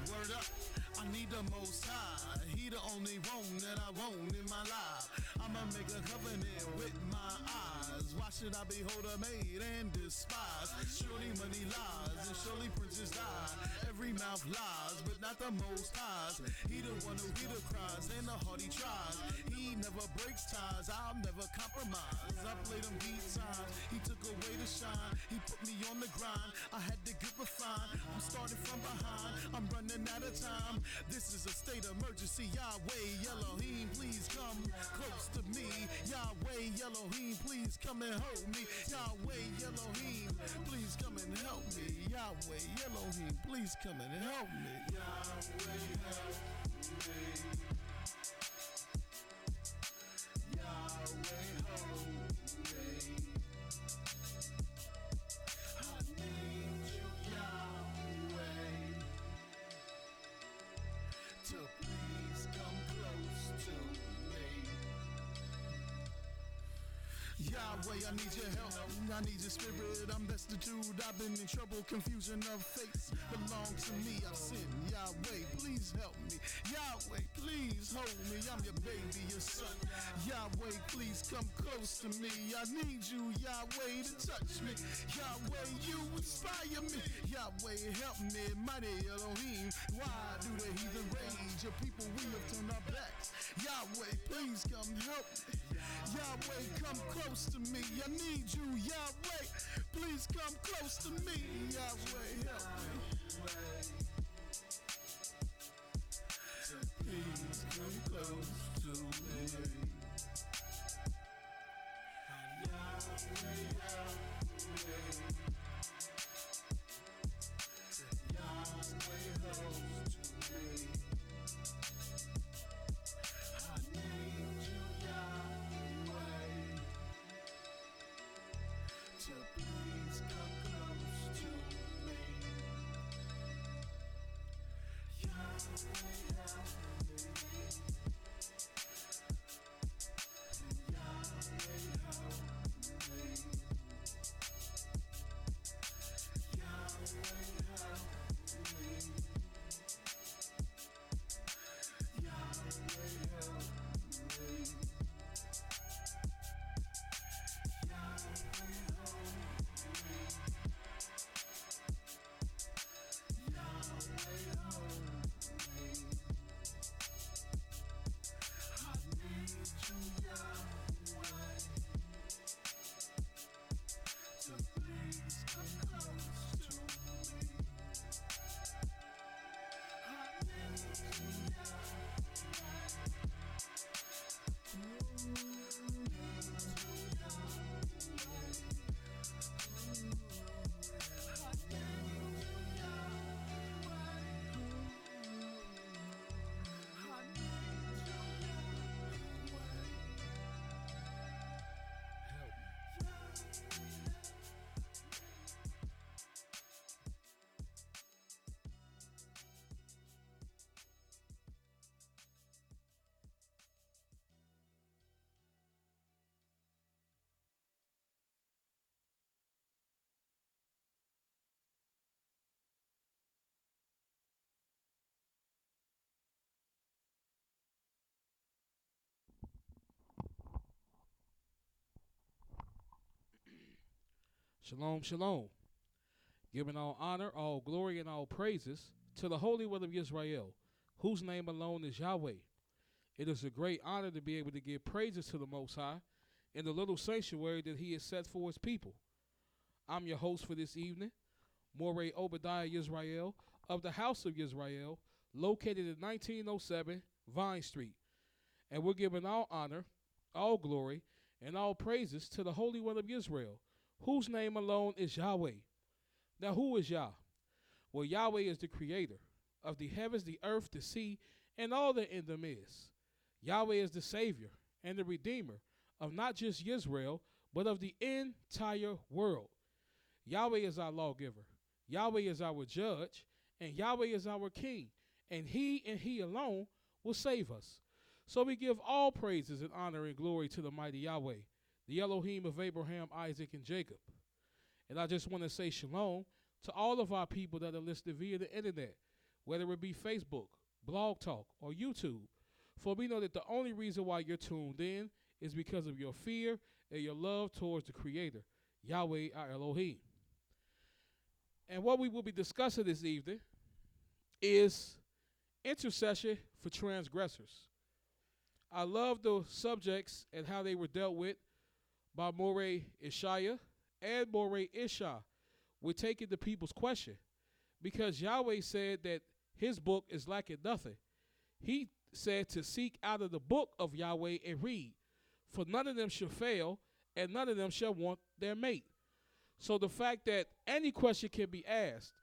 Word up, I need the Most High. He the only one that I want in my life. I'ma make a covenant with my eyes. Why should I behold a maid and despise? Surely money lies and surely princes die. Every mouth lies, but not the Most High. He the one who hear the cries and the heart he tries. He never breaks ties, I'll never compromise. I played him beat times, he took away the shine. He put me on the grind, I had to get refined. I'm starting from behind, I'm running out of time. This is a state emergency. Yahweh Elohim, please come close to me. Yahweh Elohim, please come and hold me. Yahweh Elohim, please come and help me. Yahweh Elohim, please come and help me. Yahweh help me. Yahweh hold me. I need you, Yahweh, to please come close to me. Yahweh, I need your help, I need your spirit, I'm destitute, I've been in trouble, confusion of faith belong to me, I've sinned. Yahweh, please help me. Yahweh, please hold me, I'm your baby, your son. Yahweh, please come close to me, I need you, Yahweh, to touch me. Yahweh, you inspire me. Yahweh, help me, mighty Elohim. Why do the heathen rage? Your people, we have turned our backs. Yahweh, please come help me. Yahweh, come close to me, I need you, Yahweh, please come close to me. Yahweh, help me. Please come close to me. Yahweh, help me. Yahweh, close to me. I need you, Yahweh, to please come close to me. Yahweh, help me. Yahweh, help me. Yahweh, help me. Yahweh, help me. Yahweh, help me. Yahweh, help me. I need you, Yahweh, to please come close to me. I need you, Yahweh. Shalom, shalom. Giving all honor, all glory, and all praises to the Holy One of Yisrael, whose name alone is Yahweh. It is a great honor to be able to give praises to the Most High in the little sanctuary that He has set for His people. I'm your host for this evening, Mowreh ObediYAH Yisrael of the House of Yisrael, located at 1907 Vine Street. And we're giving all honor, all glory, and all praises to the Holy One of Israel, whose name alone is Yahweh. Now, who is Yah? Well, Yahweh is the creator of the heavens, the earth, the sea, and all that in them is. Yahweh is the Savior and the Redeemer of not just Israel, but of the entire world. Yahweh is our lawgiver. Yahweh is our judge, and Yahweh is our king, and he alone will save us. So we give all praises and honor and glory to the mighty Yahweh, the Elohim of Abraham, Isaac, and Jacob. And I just want to say shalom to all of our people that are listening via the internet, whether it be Facebook, Blog Talk, or YouTube. For we know that the only reason why you're tuned in is because of your fear and your love towards the Creator, Yahweh our Elohim. And what we will be discussing this evening is intercession for transgressors. I love the subjects and how they were dealt with by Mowreh IshYAH and Mowreh IshYAH. We're taking the people's question because Yahweh said that his book is lacking nothing. He said to seek out of the book of Yahweh and read, for none of them shall fail and none of them shall want their mate. So the fact that any question can be asked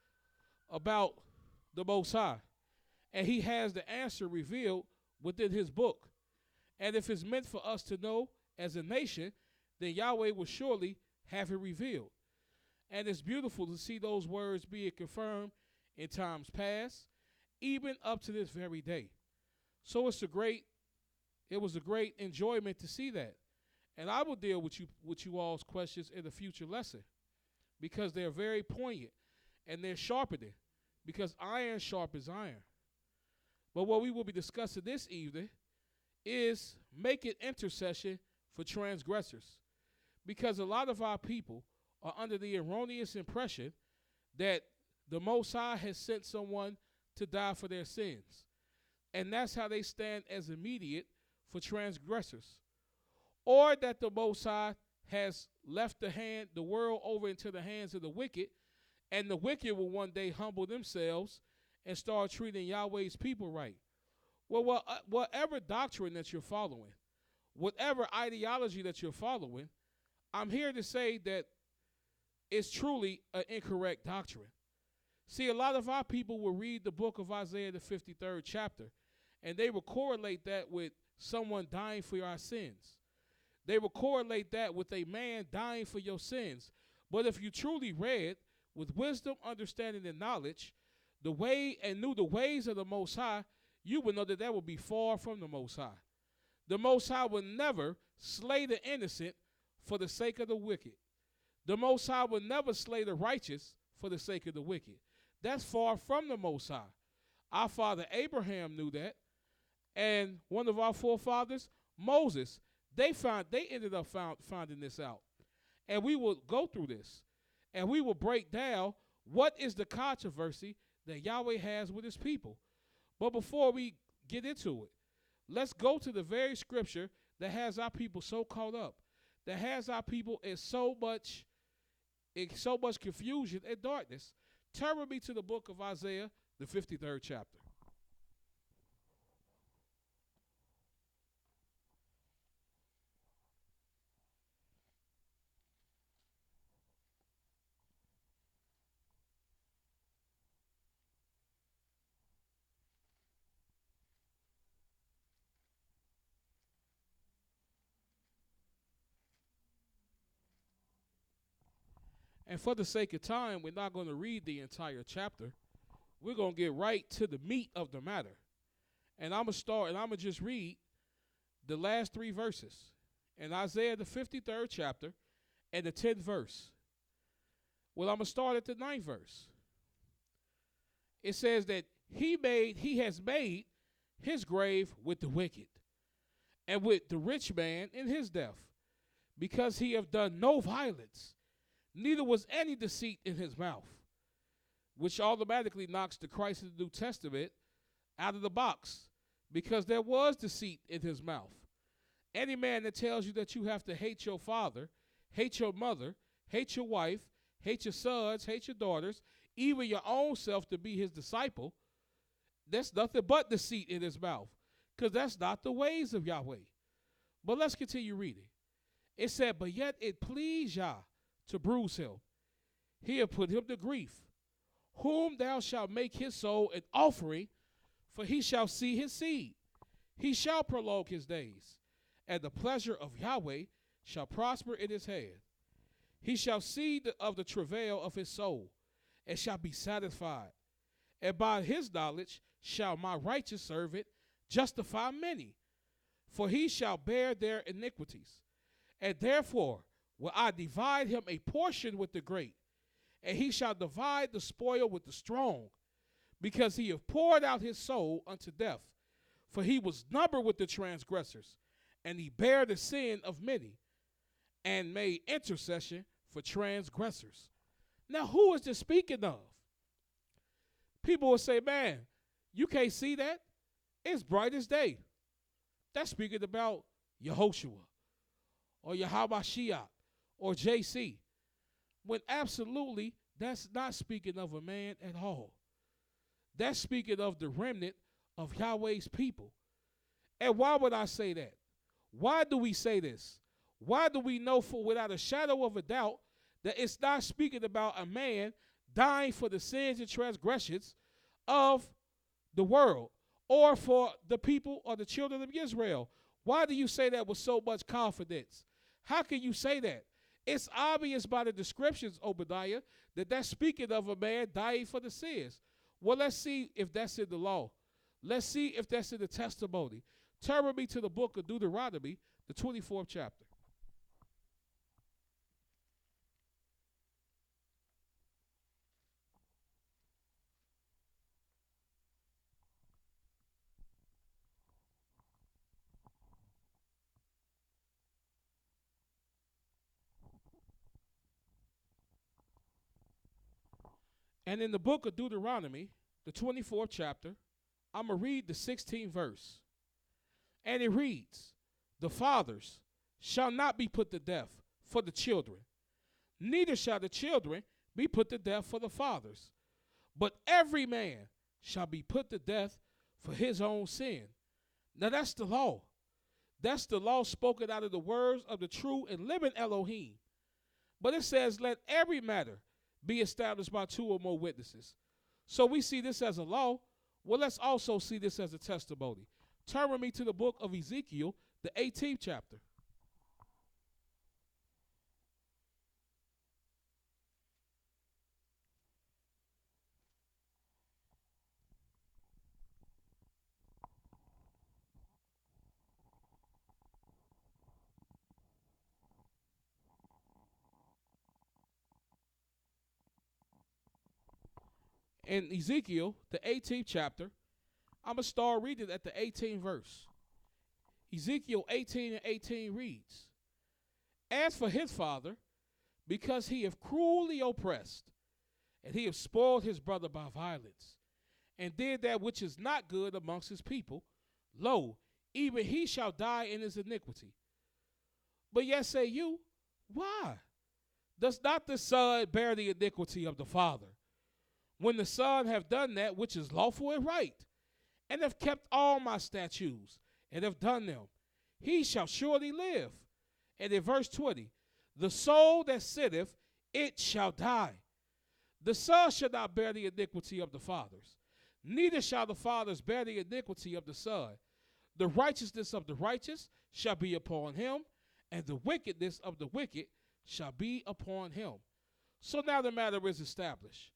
about the Most High, and he has the answer revealed within his book. And if it's meant for us to know as a nation, then Yahweh will surely have it revealed. And it's beautiful to see those words being confirmed in times past, even up to this very day. So it was a great enjoyment to see that. And I will deal with you all's questions in a future lesson because they're very poignant and they're sharpening because iron sharpens iron. But what we will be discussing this evening is making intercession for transgressors, because a lot of our people are under the erroneous impression that the Most High has sent someone to die for their sins, and that's how they stand as immediate for transgressors, or that the Most High has left the world over into the hands of the wicked, and the wicked will one day humble themselves and start treating Yahweh's people right. Well, whatever doctrine that you're following, whatever ideology that you're following, I'm here to say that it's truly an incorrect doctrine. See, a lot of our people will read the book of Isaiah, the 53rd chapter, and they will correlate that with someone dying for our sins. They will correlate that with a man dying for your sins. But if you truly read with wisdom, understanding, and knowledge, the way and knew the ways of the Most High, you would know that that would be far from the Most High. The Most High would never slay the innocent for the sake of the wicked. The Most High would never slay the righteous for the sake of the wicked. That's far from the Most High. Our father Abraham knew that, and one of our forefathers, Moses, they ended up finding this out. And we will go through this, and we will break down what is the controversy that Yahweh has with his people. But before we get into it, let's go to the very scripture that has our people so caught up, that has our people in so much confusion and darkness. Turn with me to the book of Isaiah, the 53rd chapter. And for the sake of time, we're not going to read the entire chapter. We're going to get right to the meat of the matter. And I'm going to just read the last 3 verses in Isaiah, the 53rd chapter, and the 10th verse. Well, I'm going to start at the 9th verse. It says that he has made his grave with the wicked and with the rich man in his death, because he have done no violence, neither was any deceit in his mouth, which automatically knocks the Christ of the New Testament out of the box, because there was deceit in his mouth. Any man that tells you that you have to hate your father, hate your mother, hate your wife, hate your sons, hate your daughters, even your own self to be his disciple, that's nothing but deceit in his mouth, because that's not the ways of Yahweh. But let's continue reading. It said, but yet it pleased Yah to bruise him. He hath put him to grief, whom thou shalt make his soul an offering, for he shall see his seed. He shall prolong his days, and the pleasure of Yahweh shall prosper in his hand. He shall see of the travail of his soul, and shall be satisfied. And by his knowledge shall my righteous servant justify many, for he shall bear their iniquities. And therefore will I divide him a portion with the great, and he shall divide the spoil with the strong, because he hath poured out his soul unto death. For he was numbered with the transgressors, and he bare the sin of many, and made intercession for transgressors. Now, who is this speaking of? People will say, man, you can't see that? It's bright as day. That's speaking about Yehoshua or YAH'S or JC. When absolutely that's not speaking of a man at all. That's speaking of the remnant of Yahweh's people. And why would I say that? Why do we say this? Why do we know for without a shadow of a doubt that it's not speaking about a man dying for the sins and transgressions of the world or for the people or the children of Israel? Why do you say that with so much confidence? How can you say that? It's obvious by the descriptions, Obadiah, that that's speaking of a man dying for the sins. Well, let's see if that's in the law. Let's see if that's in the testimony. Turn with me to the book of Deuteronomy, the 24th chapter. And in the book of Deuteronomy, the 24th chapter, I'm going to read the 16th verse. And it reads, the fathers shall not be put to death for the children, neither shall the children be put to death for the fathers. But every man shall be put to death for his own sin. Now that's the law. That's the law spoken out of the words of the true and living Elohim. But it says, let every matter be established by two or more witnesses. So we see this as a law. Well, let's also see this as a testimony. Turn with me to the book of Ezekiel, the 18th chapter. In Ezekiel, the 18th chapter, I'm going to start reading at the 18th verse. Ezekiel 18:18 reads, as for his father, because he hath cruelly oppressed, and he hath spoiled his brother by violence, and did that which is not good amongst his people, lo, even he shall die in his iniquity. But yet say you, why? Does not the son bear the iniquity of the father? When the son have done that which is lawful and right, and have kept all my statutes, and have done them, he shall surely live. And in verse 20, the soul that sitteth, it shall die. The son shall not bear the iniquity of the fathers, neither shall the fathers bear the iniquity of the son. The righteousness of the righteous shall be upon him, and the wickedness of the wicked shall be upon him. So now the matter is established.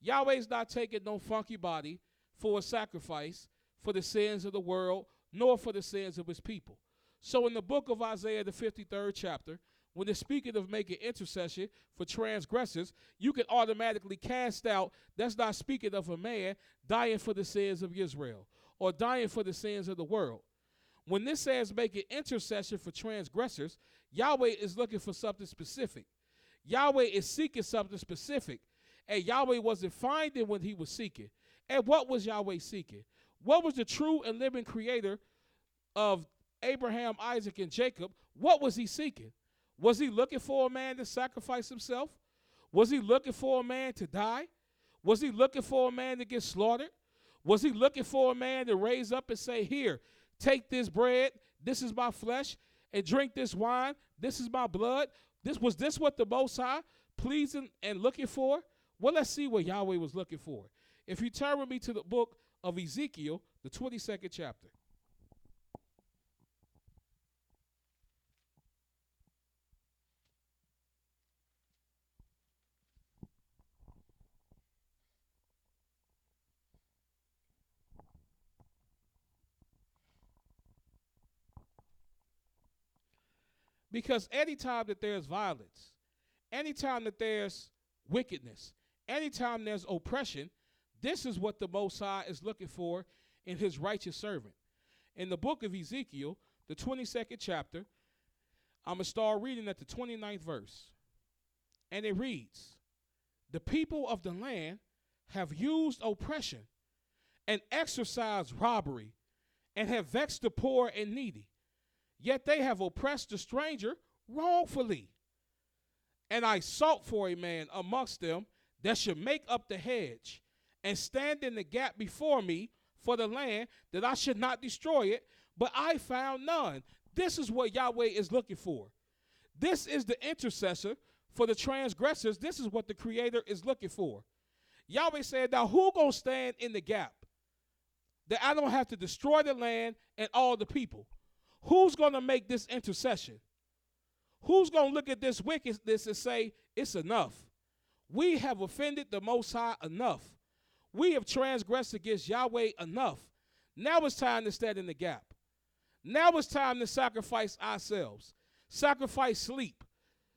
Yahweh's not taking no funky body for a sacrifice for the sins of the world, nor for the sins of his people. So in the book of Isaiah, the 53rd chapter, when it's speaking of making intercession for transgressors, you can automatically cast out that's not speaking of a man dying for the sins of Israel or dying for the sins of the world. When this says making intercession for transgressors, Yahweh is looking for something specific. Yahweh is seeking something specific. And Yahweh wasn't finding what he was seeking. And what was Yahweh seeking? What was the true and living creator of Abraham, Isaac, and Jacob? What was he seeking? Was he looking for a man to sacrifice himself? Was he looking for a man to die? Was he looking for a man to get slaughtered? Was he looking for a man to raise up and say, here, take this bread, this is my flesh, and drink this wine, this is my blood? Was this what the Most High pleasing and looking for? Well, let's see what Yahweh was looking for. If you turn with me to the book of Ezekiel, the 22nd chapter. Because anytime that there's violence, anytime that there's wickedness, anytime there's oppression, this is what the Most High is looking for in his righteous servant. In the book of Ezekiel, the 22nd chapter, I'm going to start reading at the 29th verse. And it reads, "The people of the land have used oppression and exercised robbery and have vexed the poor and needy. Yet they have oppressed the stranger wrongfully. And I sought for a man amongst them that should make up the hedge and stand in the gap before me for the land, that I should not destroy it, but I found none." This is what Yahweh is looking for. This is the intercessor for the transgressors. This is what the Creator is looking for. Yahweh said, now who gonna stand in the gap that I don't have to destroy the land and all the people? Who's gonna make this intercession? Who's gonna look at this wickedness and say, it's enough? We have offended the Most High enough. We have transgressed against Yahweh enough. Now it's time to stand in the gap. Now it's time to sacrifice ourselves, sacrifice sleep,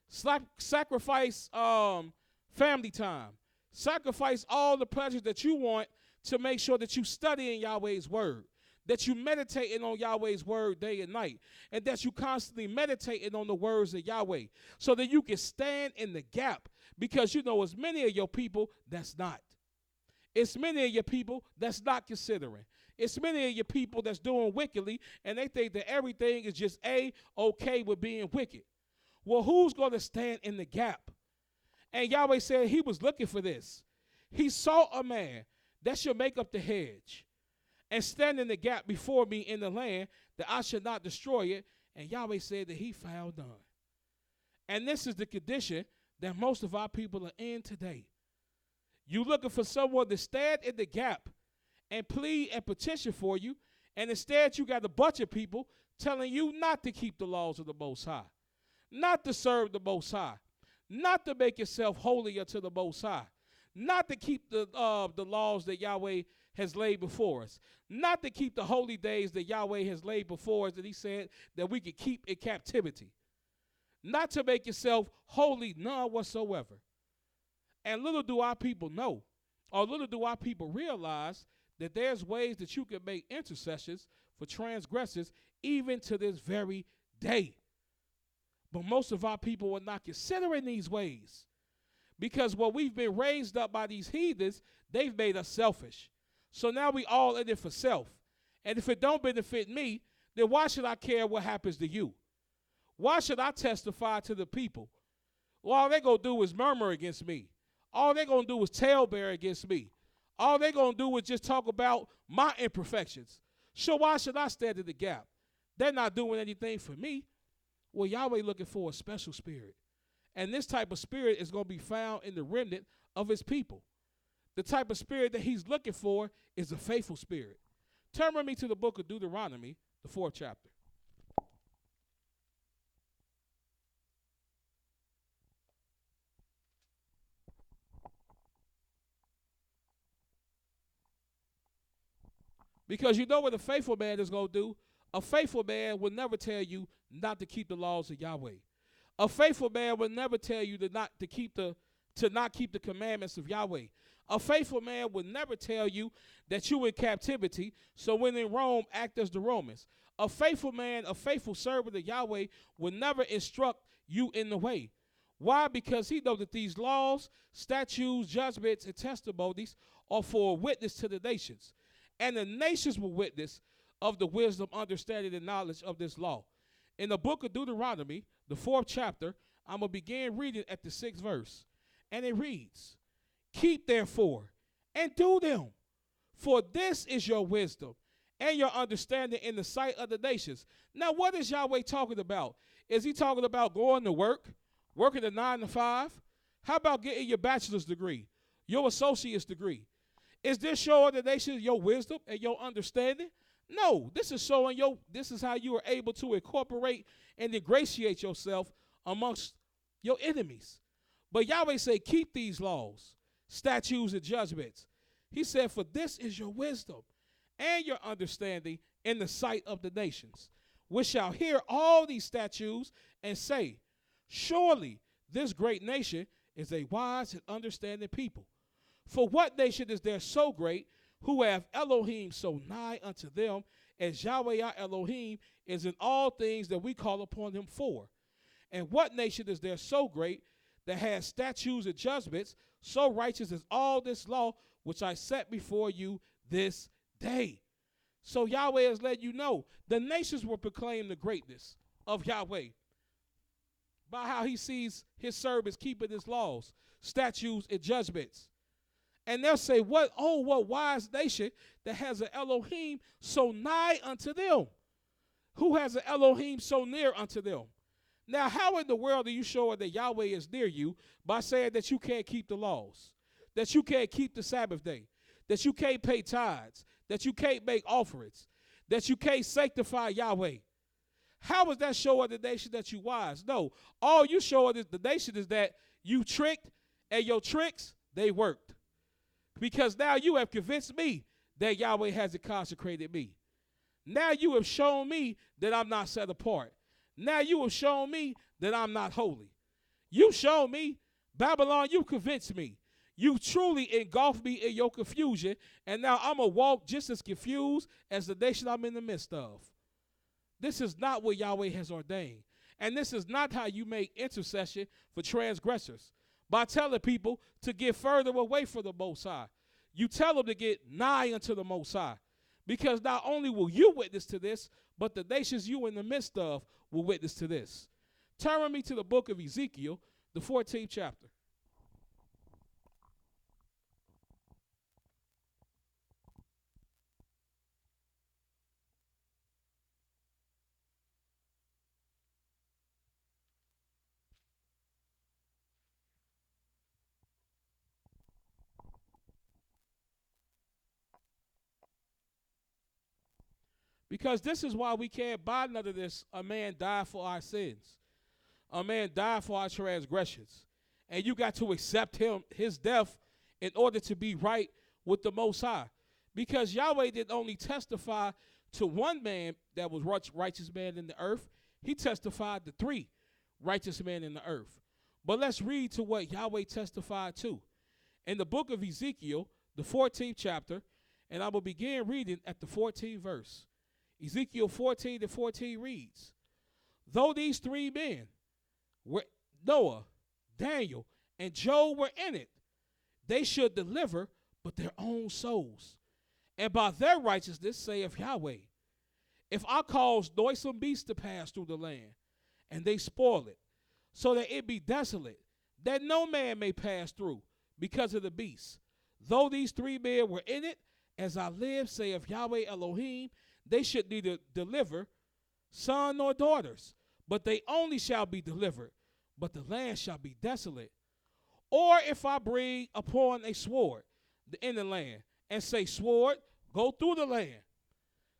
sacrifice family time, sacrifice all the pleasures that you want to make sure that you study in Yahweh's word, that you meditating on Yahweh's word day and night, and that you constantly meditating on the words of Yahweh so that you can stand in the gap, because you know it's many of your people that's not. It's many of your people that's not considering. It's many of your people that's doing wickedly, and they think that everything is just okay with being wicked. Well, who's going to stand in the gap? And Yahweh said he was looking for this. He saw a man that should make up the hedge and stand in the gap before me in the land, that I should not destroy it. And Yahweh said that he found none. And this is the condition that most of our people are in today. You looking for someone to stand in the gap and plead and petition for you, and instead you got a bunch of people telling you not to keep the laws of the Most High, not to serve the Most High, not to make yourself holy unto the Most High, not to keep the laws that Yahweh has laid before us, not to keep the holy days that Yahweh has laid before us that he said that we could keep in captivity, not to make yourself holy none whatsoever. And little do our people know, or little do our people realize, that there's ways that you can make intercessions for transgressors even to this very day. But most of our people are not considering these ways, because what we've been raised up by these heathens, they've made us selfish. So now we all in it for self. And if it don't benefit me, then why should I care what happens to you? Why should I testify to the people? Well, all they're going to do is murmur against me. All they're going to do is talebear against me. All they're going to do is just talk about my imperfections. So why should I stand in the gap? They're not doing anything for me. Well, Yahweh looking for a special spirit. And this type of spirit is going to be found in the remnant of his people. The type of spirit that he's looking for is a faithful spirit. Turn with me to the book of Deuteronomy, the 4th chapter. Because you know what a faithful man is going to do? A faithful man will never tell you not to keep the laws of Yahweh. A faithful man will never tell you to not keep the commandments of Yahweh. A faithful man will never tell you that you in captivity, so when in Rome, act as the Romans. A faithful man, a faithful servant of Yahweh will never instruct you in the way. Why? Because he knows that these laws, statutes, judgments, and testimonies are for a witness to the nations. And the nations will witness of the wisdom, understanding, and knowledge of this law. In the book of Deuteronomy, the 4th chapter, I'm going to begin reading at the 6th verse. And it reads, "Keep therefore and do them, for this is your wisdom and your understanding in the sight of the nations." Now, what is Yahweh talking about? Is he talking about going to work, working a 9 to 5? How about getting your bachelor's degree, your associate's degree? Is this showing the nations your wisdom and your understanding? No, this is showing this is how you are able to incorporate and ingratiate yourself amongst your enemies. But Yahweh said, keep these laws, statutes, and judgments. He said, for this is your wisdom and your understanding in the sight of the nations. which shall hear all these statutes and say, surely this great nation is a wise and understanding people. For what nation is there so great, who have Elohim so nigh unto them, as Yahweh Elohim is in all things that we call upon him for? And what nation is there so great, that has statutes and judgments, so righteous as all this law which I set before you this day? So Yahweh has let you know the nations will proclaim the greatness of Yahweh by how he sees his servants keeping his laws, statutes, and judgments. And they'll say, what wise nation that has an Elohim so nigh unto them? Who has an Elohim so near unto them? Now, how in the world are you sure that Yahweh is near you by saying that you can't keep the laws, that you can't keep the Sabbath day, that you can't pay tithes, that you can't make offerings, that you can't sanctify Yahweh? How is that showing the nation that you wise? No, all you showing the nation is that you tricked, and your tricks, they worked. Because now you have convinced me that Yahweh hasn't consecrated me. Now you have shown me that I'm not set apart. Now you have shown me that I'm not holy. You shown me, Babylon, you convinced me. You truly engulfed me in your confusion, and now I'm going to walk just as confused as the nation I'm in the midst of. This is not what Yahweh has ordained. And this is not how you make intercession for transgressors, by telling people to get further away from the Most High. You tell them to get nigh unto the Most High, because not only will you witness to this, but the nations you in the midst of will witness to this. Turn with me to the book of Ezekiel, the 14th chapter. Because this is why we can't buy none of this. A man died for our sins. A man died for our transgressions. And you got to accept his death in order to be right with the Most High. Because Yahweh didn't only testify to one man that was righteous man in the earth. He testified to 3 righteous men in the earth. But let's read to what Yahweh testified to. In the book of Ezekiel, the 14th chapter, and I will begin reading at the 14th verse. Ezekiel 14:14 reads, though these 3 men, Noah, Daniel, and Job were in it, they should deliver but their own souls. And by their righteousness, saith Yahweh, if I cause noisome beasts to pass through the land, and they spoil it, so that it be desolate, that no man may pass through because of the beasts. Though these 3 men were in it, as I live, saith Yahweh Elohim, they should neither deliver son nor daughters, but they only shall be delivered, but the land shall be desolate. Or if I bring upon a sword in the land, and say, sword, go through the land,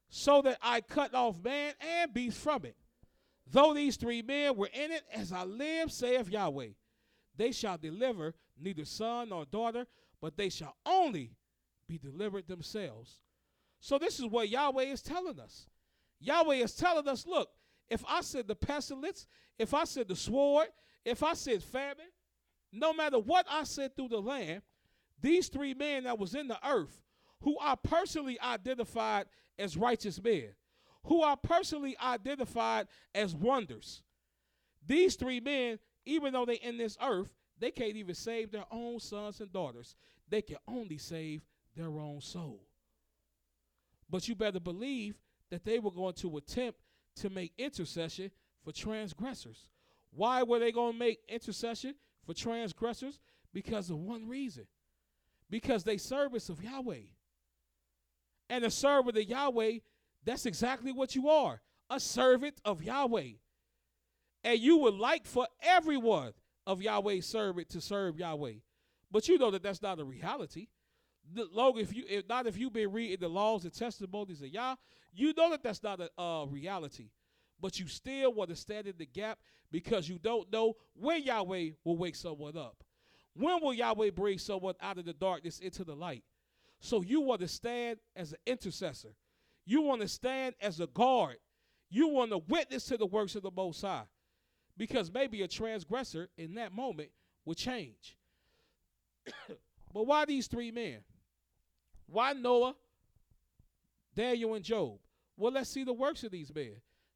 so that I cut off man and beast from it. Though these 3 men were in it, as I live, saith Yahweh, they shall deliver neither son nor daughter, but they shall only be delivered themselves. So this is what Yahweh is telling us. Yahweh is telling us, look, if I send the pestilence, if I send the sword, if I send famine, no matter what I send through the land, these 3 men that was in the earth, who I personally identified as righteous men, who I personally identified as wonders, these 3 men, even though they in this earth, they can't even save their own sons and daughters. They can only save their own soul. But you better believe that they were going to attempt to make intercession for transgressors. Why were they going to make intercession for transgressors? Because of one reason. Because they servants of Yahweh. And a servant of Yahweh, that's exactly what you are. A servant of Yahweh. And you would like for everyone of Yahweh's servant to serve Yahweh. But you know that that's not a reality. If you've been reading the laws and testimonies of Yah, you know that that's not a reality. But you still want to stand in the gap because you don't know when Yahweh will wake someone up. When will Yahweh bring someone out of the darkness into the light? So you want to stand as an intercessor. You want to stand as a guard. You want to witness to the works of the Most High, because maybe a transgressor in that moment would change. But why these three men? Why Noah, Daniel, and Job? Well, let's see the works of these men.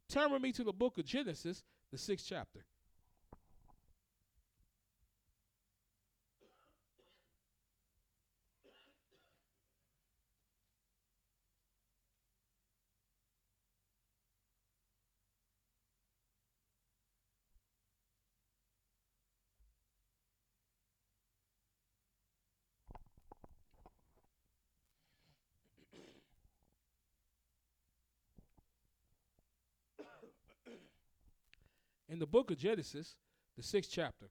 Turn with me to the book of Genesis, the 6th chapter. In the book of Genesis, the 6th chapter,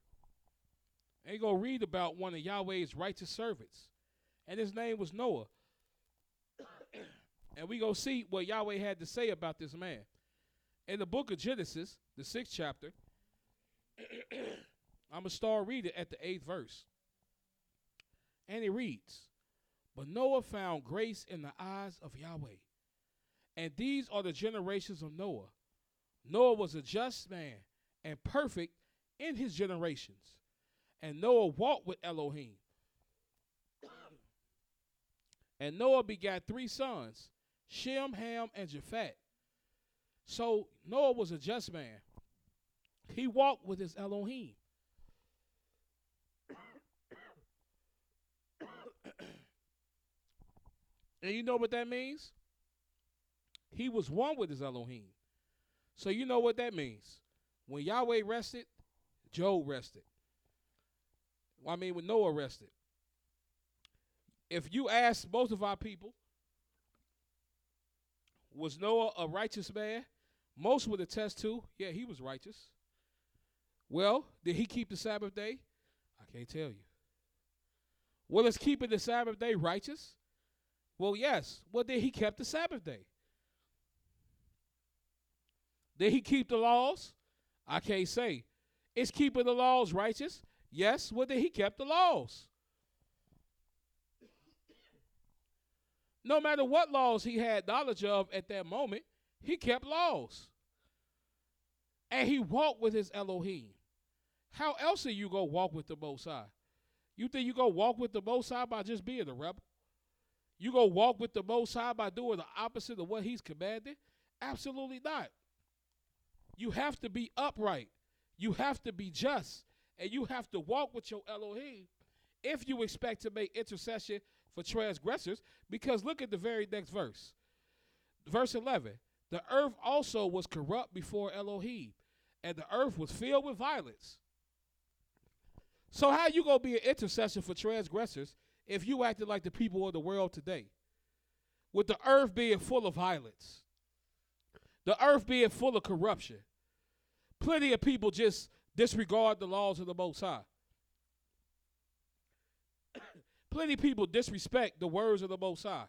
and you're going to read about one of Yahweh's righteous servants, and his name was Noah. And we're going to see what Yahweh had to say about this man. In the book of Genesis, the 6th chapter, I'm going to start reading at the 8th verse. And it reads, "But Noah found grace in the eyes of Yahweh. And these are the generations of Noah. Noah was a just man and perfect in his generations. And Noah walked with Elohim. And Noah begat 3 sons, Shem, Ham, and Japhet." So Noah was a just man. He walked with his Elohim. And you know what that means? He was one with his Elohim. So you know what that means. When Yahweh rested, Job rested. When Noah rested. If you ask most of our people, was Noah a righteous man? Most would attest to, yeah, he was righteous. Well, did he keep the Sabbath day? I can't tell you. Well, is keeping the Sabbath day righteous? Well, yes. Well, then he kept the Sabbath day. Did he keep the laws? I can't say. Is keeping the laws righteous? Yes. Well, then he kept the laws. No matter what laws he had knowledge of at that moment, he kept laws. And he walked with his Elohim. How else are you going to walk with the Most High? You think you going to walk with the Most High by just being a rebel? You going to walk with the Most High by doing the opposite of what he's commanded? Absolutely not. You have to be upright. You have to be just. And you have to walk with your Elohim if you expect to make intercession for transgressors. Because look at the very next verse. Verse 11. "The earth also was corrupt before Elohim, and the earth was filled with violence." So how you going to be an intercessor for transgressors if you acted like the people of the world today? With the earth being full of violence. The earth being full of corruption. Plenty of people just disregard the laws of the Most High. Plenty of people disrespect the words of the Most High.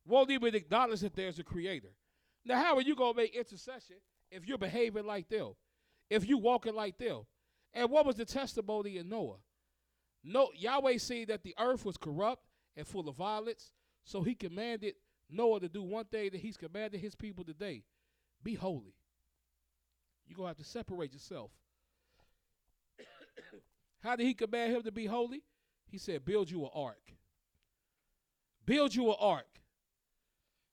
Won't even acknowledge that there's a creator. Now, how are you going to make intercession if you're behaving like them? If you walking like them? And what was the testimony in Noah? Yahweh said that the earth was corrupt and full of violence, so he commanded Noah to do one thing that he's commanded his people today. Be holy. You're going to have to separate yourself. How did he command him to be holy? He said, build you an ark. Build you an ark.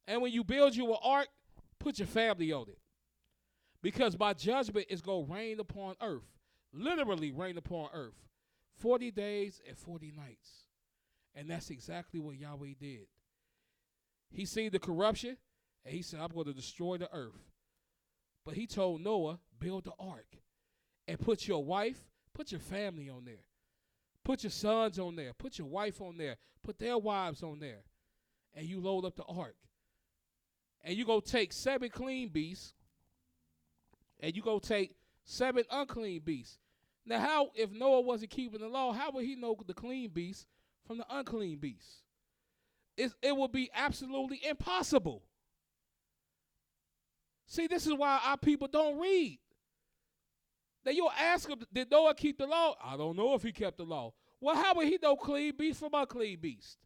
And when you build you an ark, put your family on it. Because my judgment is going to rain upon earth. Literally rain upon earth. 40 days and 40 nights. And that's exactly what Yahweh did. He seen the corruption, and he said, I'm going to destroy the earth. But he told Noah, build the ark. And put your wife, put your family on there. Put your sons on there. Put your wife on there. Put their wives on there. And you load up the ark. And you go take 7 clean beasts. And you go take 7 unclean beasts. Now, how, if Noah wasn't keeping the law, how would he know the clean beasts from the unclean beasts? It would be absolutely impossible. See, this is why our people don't read. Now, you'll ask them, did Noah keep the law? I don't know if he kept the law. Well, how would he know clean beast from unclean beast?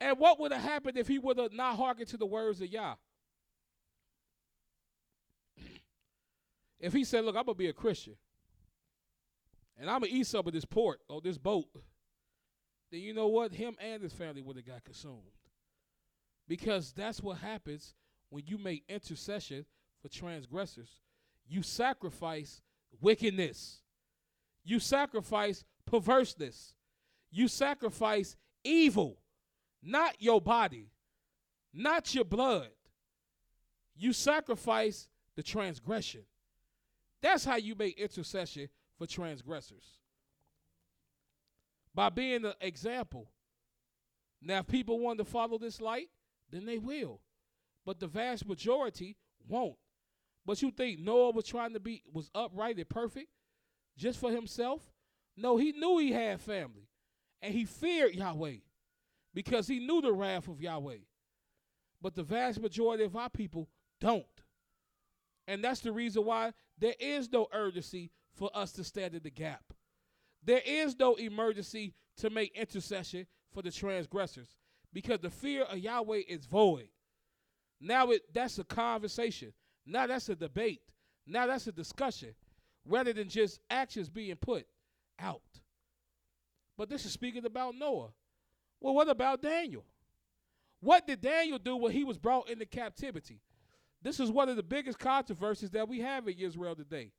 And what would have happened if he would have not hearkened to the words of Yah? If he said, look, I'm going to be a Christian, and I'm going to eat some of this pork or this boat, then you know what? Him and his family would have got consumed. Because that's what happens when you make intercession for transgressors. You sacrifice wickedness. You sacrifice perverseness. You sacrifice evil, not your body, not your blood. You sacrifice the transgression. That's how you make intercession for transgressors. By being an example. Now, if people want to follow this light, then they will. But the vast majority won't. But you think Noah was upright and perfect just for himself? No, he knew he had family. And he feared Yahweh because he knew the wrath of Yahweh. But the vast majority of our people don't. And that's the reason why there is no urgency for us to stand in the gap. There is no emergency to make intercession for the transgressors because the fear of Yahweh is void. Now that's a conversation. Now that's a debate. Now that's a discussion rather than just actions being put out. But this is speaking about Noah. Well, what about Daniel? What did Daniel do when he was brought into captivity? This is one of the biggest controversies that we have in Israel today.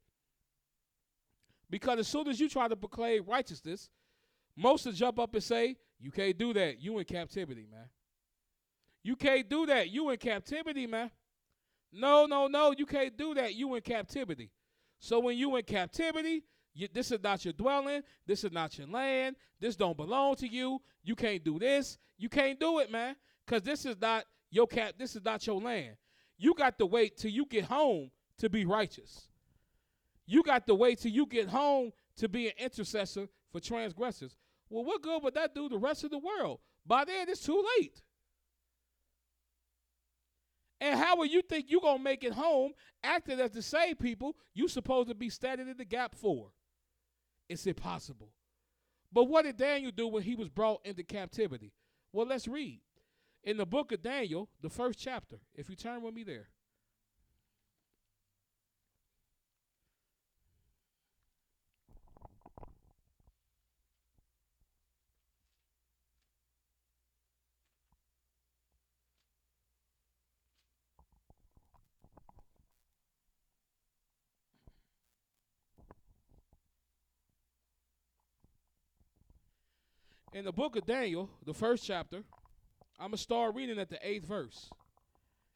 Because as soon as you try to proclaim righteousness, most will jump up and say, you can't do that. You in captivity, man. You can't do that. You in captivity, man. No, you can't do that. You in captivity. So when you in captivity, this is not your dwelling. This is not your land. This don't belong to you. You can't do this. You can't do it, man, because this is not your This is not your land. You got to wait till you get home to be righteous. You got to wait till you get home to be an intercessor for transgressors. Well, what good would that do the rest of the world? By then, it's too late. And how will you think you're going to make it home acting as the same people you supposed to be standing in the gap for? It's impossible. But what did Daniel do when he was brought into captivity? Well, let's read. In the book of Daniel, the first chapter, if you turn with me there. In the book of Daniel, the first chapter, I'm going to start reading at the 8th verse.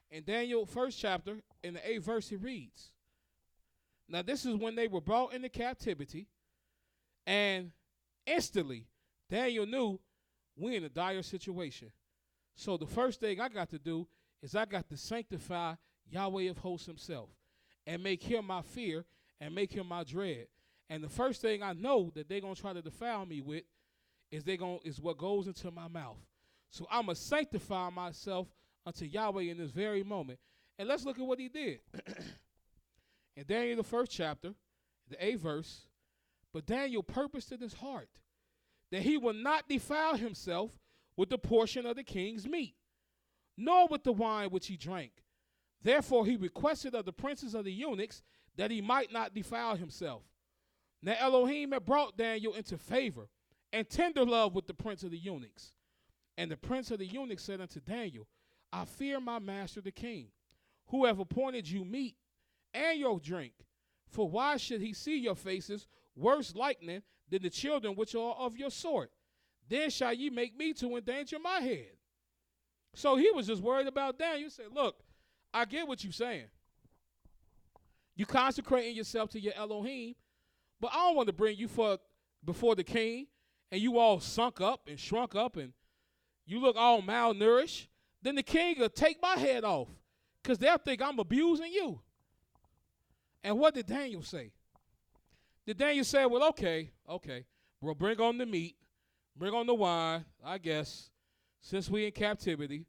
In Daniel, first chapter, in the 8th verse, it reads, now this is when they were brought into captivity, and instantly Daniel knew we're in a dire situation. So the first thing I got to do is I got to sanctify Yahweh of hosts himself and make him my fear and make him my dread. And the first thing I know that they're going to try to defile me with is what goes into my mouth. So I'm going to sanctify myself unto Yahweh in this very moment. And let's look at what he did. In Daniel, the first chapter, the 8th verse, but Daniel purposed in his heart that he will not defile himself with the portion of the king's meat, nor with the wine which he drank. Therefore he requested of the princes of the eunuchs that he might not defile himself. Now Elohim had brought Daniel into favor and tender love with the prince of the eunuchs. And the prince of the eunuchs said unto Daniel, I fear my master the king, who have appointed you meat and your drink. For why should he see your faces worse likening than the children which are of your sort? Then shall ye make me to endanger my head. So he was just worried about Daniel. He said, look, I get what you're saying. You consecrating yourself to your Elohim, but I don't want to bring you before the king and you all sunk up and shrunk up and you look all malnourished. Then the king will take my head off because they'll think I'm abusing you. And what did Daniel say? Did Daniel say, well, okay, we'll bring on the meat, bring on the wine, I guess, since we in captivity.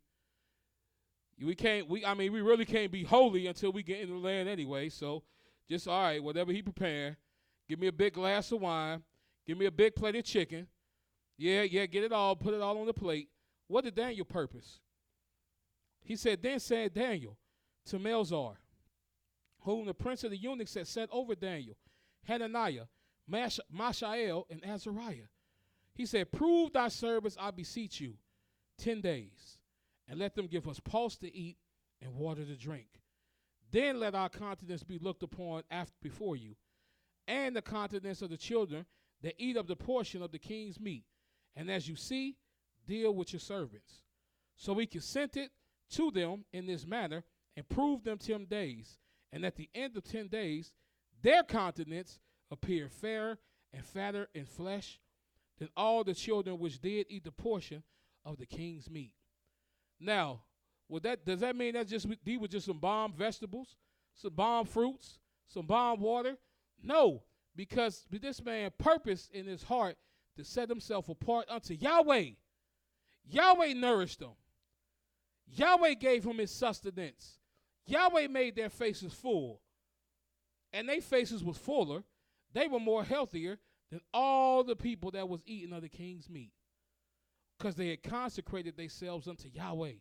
We really can't be holy until we get into the land anyway. So just, all right, whatever he preparing, give me a big glass of wine, give me a big plate of chicken. Yeah, get it all, put it all on the plate. What did Daniel purpose? He said, then said Daniel to Melzar, whom the prince of the eunuchs had set over Daniel, Hananiah, Mishael, and Azariah. He said, prove thy service, I beseech you, 10 days, and let them give us pulse to eat and water to drink. Then let our countenance be looked upon before you, and the countenance of the children that eat of the portion of the king's meat. And as you see, deal with your servants. So he consented to them in this manner, and proved them 10 days. And at the end of 10 days, their countenance appeared fairer and fatter in flesh than all the children which did eat the portion of the king's meat. Now, does that mean that these were just some bomb vegetables, some bomb fruits, some bomb water? No, because this man purposed in his heart to set himself apart unto Yahweh. Yahweh nourished him. Yahweh gave him his sustenance. Yahweh made their faces full. And their faces was fuller. They were more healthier than all the people that was eating of the king's meat. Because they had consecrated themselves unto Yahweh.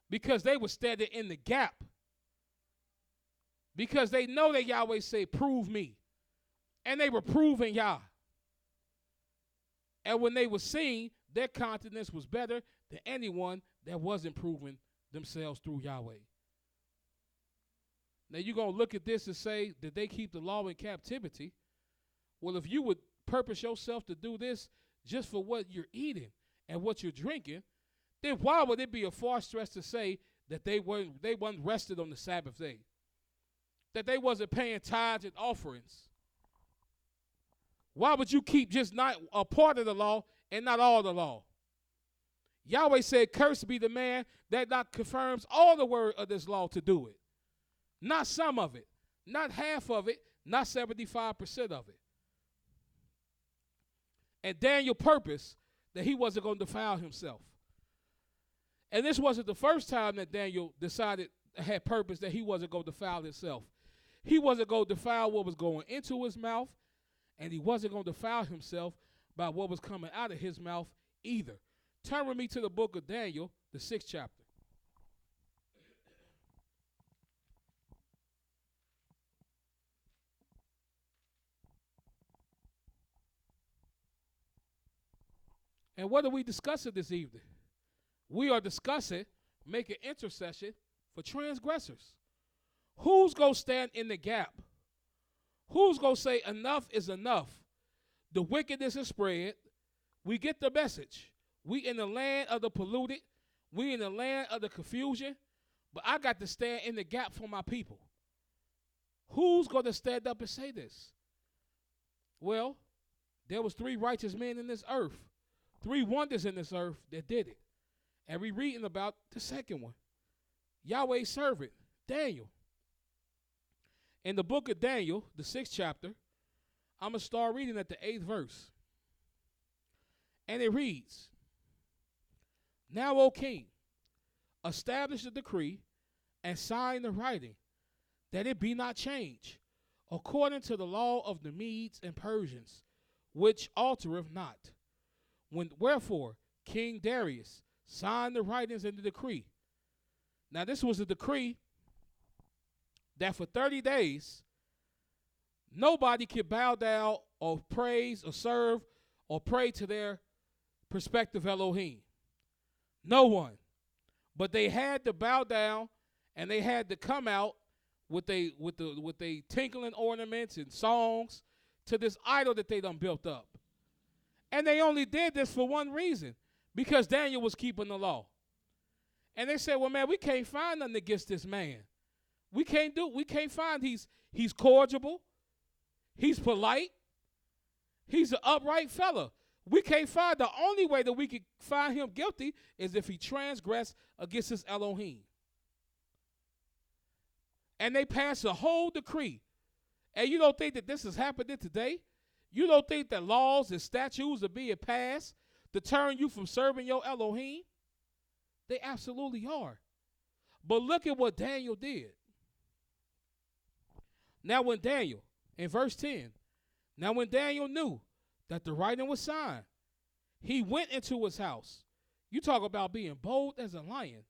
Because they were standing in the gap. Because they know that Yahweh said, prove me. And they were proving Yah. And when they were seen, their countenance was better than anyone that wasn't proving themselves through Yahweh. Now you're going to look at this and say, did they keep the law in captivity? Well, if you would purpose yourself to do this just for what you're eating and what you're drinking, then why would it be a far stretch to say that they weren't rested on the Sabbath day? That they wasn't paying tithes and offerings? Why would you keep just not a part of the law and not all the law? Yahweh said, cursed be the man that not confirms all the word of this law to do it. Not some of it, not half of it, not 75% of it. And Daniel purposed that he wasn't going to defile himself. And this wasn't the first time that Daniel had purpose that he wasn't going to defile himself. He wasn't going to defile what was going into his mouth, and he wasn't going to defile himself by what was coming out of his mouth either. Turn with me to the book of Daniel, the 6th chapter. And what are we discussing this evening? We are discussing making intercession for transgressors. Who's going to stand in the gap? Who's going to say enough is enough? The wickedness is spread. We get the message. We in the land of the polluted. We in the land of the confusion. But I got to stand in the gap for my people. Who's going to stand up and say this? Well, there was 3 righteous men in this earth. 3 wonders in this earth that did it. And we reading about the second one. Yahweh's servant, Daniel. In the book of Daniel, the 6th chapter, I'm going to start reading at the 8th verse. And it reads, Now, O king, establish the decree and sign the writing, that it be not changed, according to the law of the Medes and Persians, which altereth not. Wherefore, King Darius signed the writings in the decree. Now, this was a decree that for 30 days, nobody could bow down or praise or serve or pray to their prospective Elohim. No one. But they had to bow down and they had to come out with they tinkling ornaments and songs to this idol that they done built up. And they only did this for one reason, because Daniel was keeping the law. And they said, well, man, we can't find nothing against this man. We can't find he's cordial. He's polite. He's an upright fella. We can't find, the only way that we could find him guilty is if he transgressed against his Elohim. And they passed a whole decree. And you don't think that this is happening today? You don't think that laws and statutes are being passed to turn you from serving your Elohim? They absolutely are. But look at what Daniel did. Now when Daniel, in verse 10, now when Daniel knew that the writing was signed, he went into his house. You talk about being bold as a lion.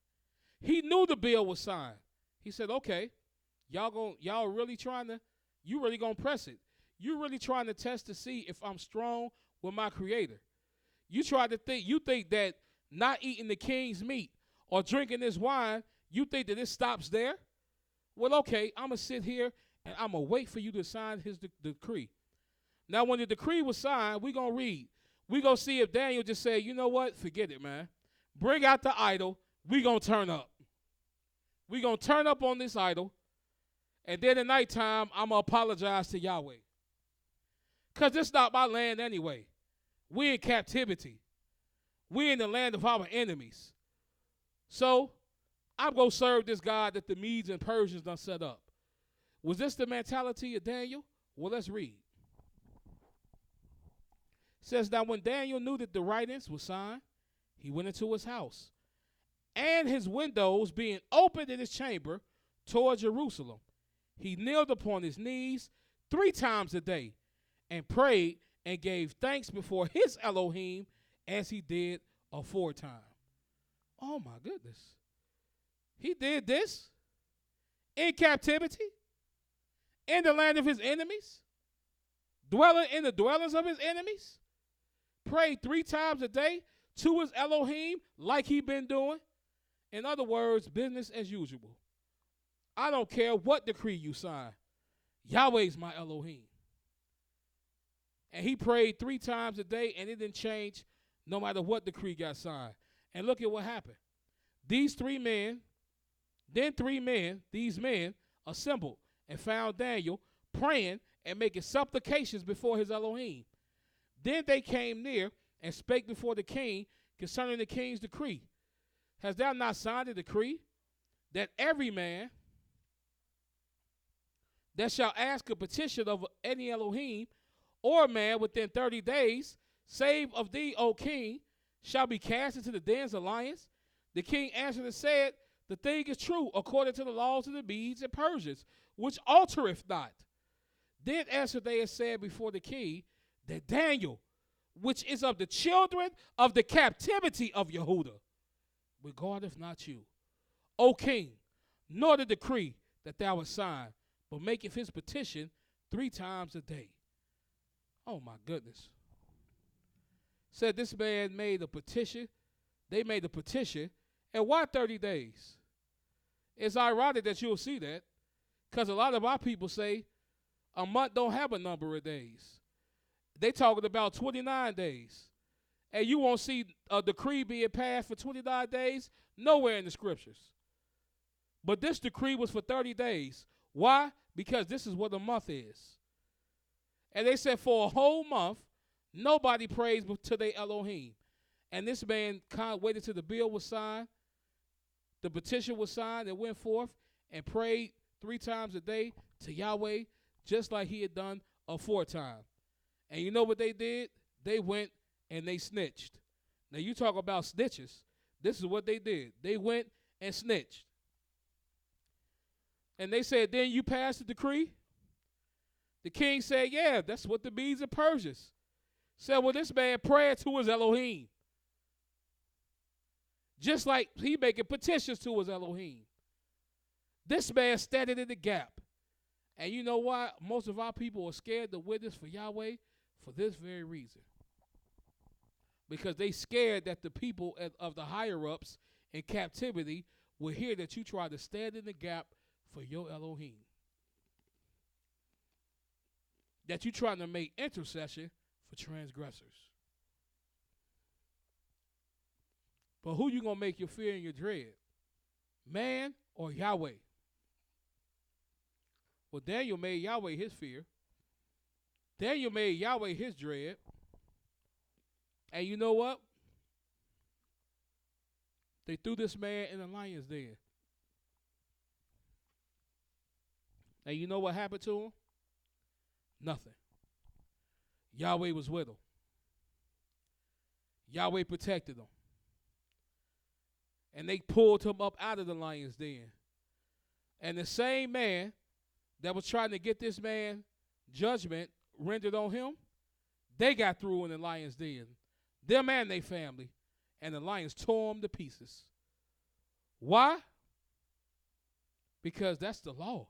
He knew the bill was signed. He said, okay, Y'all really trying to, you really gonna press it. You really trying to test to see if I'm strong with my Creator. You think that not eating the king's meat or drinking this wine, you think that it stops there? Well, okay, I'm going to sit here and I'm going to wait for you to sign his decree. Now, when the decree was signed, we're going to read. We're going to see if Daniel just said, you know what, forget it, man. Bring out the idol. We're going to turn up. We're going to turn up on this idol. And then at nighttime, I'm going to apologize to Yahweh. Because it's not my land anyway. We're in captivity. We're in the land of our enemies. So I'm going to serve this God that the Medes and Persians done set up. Was this the mentality of Daniel? Well, let's read. It says, now when Daniel knew that the writings were signed, he went into his house, and his windows being opened in his chamber toward Jerusalem, he kneeled upon his knees 3 times a day and prayed and gave thanks before his Elohim as he did aforetime. Oh my goodness. He did this in captivity, in the land of his enemies, dwelling in the dwellings of his enemies, prayed 3 times a day to his Elohim like he been doing. In other words, business as usual. I don't care what decree you sign. Yahweh's my Elohim. And he prayed 3 times a day, and it didn't change no matter what decree got signed. And look at what happened. These 3 men, these men assembled and found Daniel praying and making supplications before his Elohim. Then they came near and spake before the king concerning the king's decree. Hast thou not signed a decree that every man that shall ask a petition of any Elohim or man within 30 days, save of thee, O king, shall be cast into the dens of lions? The king answered and said, the thing is true, according to the laws of the Medes and Persians, which altereth not. Then answered they and said before the king, that Daniel, which is of the children of the captivity of Yehudah, regardeth not you, O king, nor the decree that thou hast signed, but maketh his petition 3 times a day. Oh my goodness. Said this man made a petition. They made a petition. And why 30 days? It's ironic that you'll see that, because a lot of our people say a month don't have a number of days. They talking about 29 days. And you won't see a decree being passed for 29 days nowhere in the scriptures. But this decree was for 30 days. Why? Because this is what a month is. And they said for a whole month, nobody prays to their Elohim. And this man waited till the bill was signed, the petition was signed, and went forth and prayed 3 times a day to Yahweh, just like he had done aforetime. And you know what they did? They went and they snitched. Now you talk about snitches. This is what they did. They went and snitched. And they said, then you passed the decree? The king said, yeah, that's what the Medes and Persians said. Well, this man prayed to his Elohim. Just like he making petitions to his Elohim. This man standing in the gap. And you know why? Most of our people are scared to witness for Yahweh for this very reason. Because they scared that the people of the higher-ups in captivity will hear that you try to stand in the gap for your Elohim. That you trying to make intercession for transgressors. But who you going to make your fear and your dread? Man or Yahweh? Well, Daniel made Yahweh his fear. Daniel made Yahweh his dread. And you know what? They threw this man in the lion's den. And you know what happened to him? Nothing. Yahweh was with him. Yahweh protected him. And they pulled him up out of the lion's den. And the same man that was trying to get this man judgment rendered on him, they got through in the lion's den. Them and their family. And the lions tore them to pieces. Why? Because that's the law.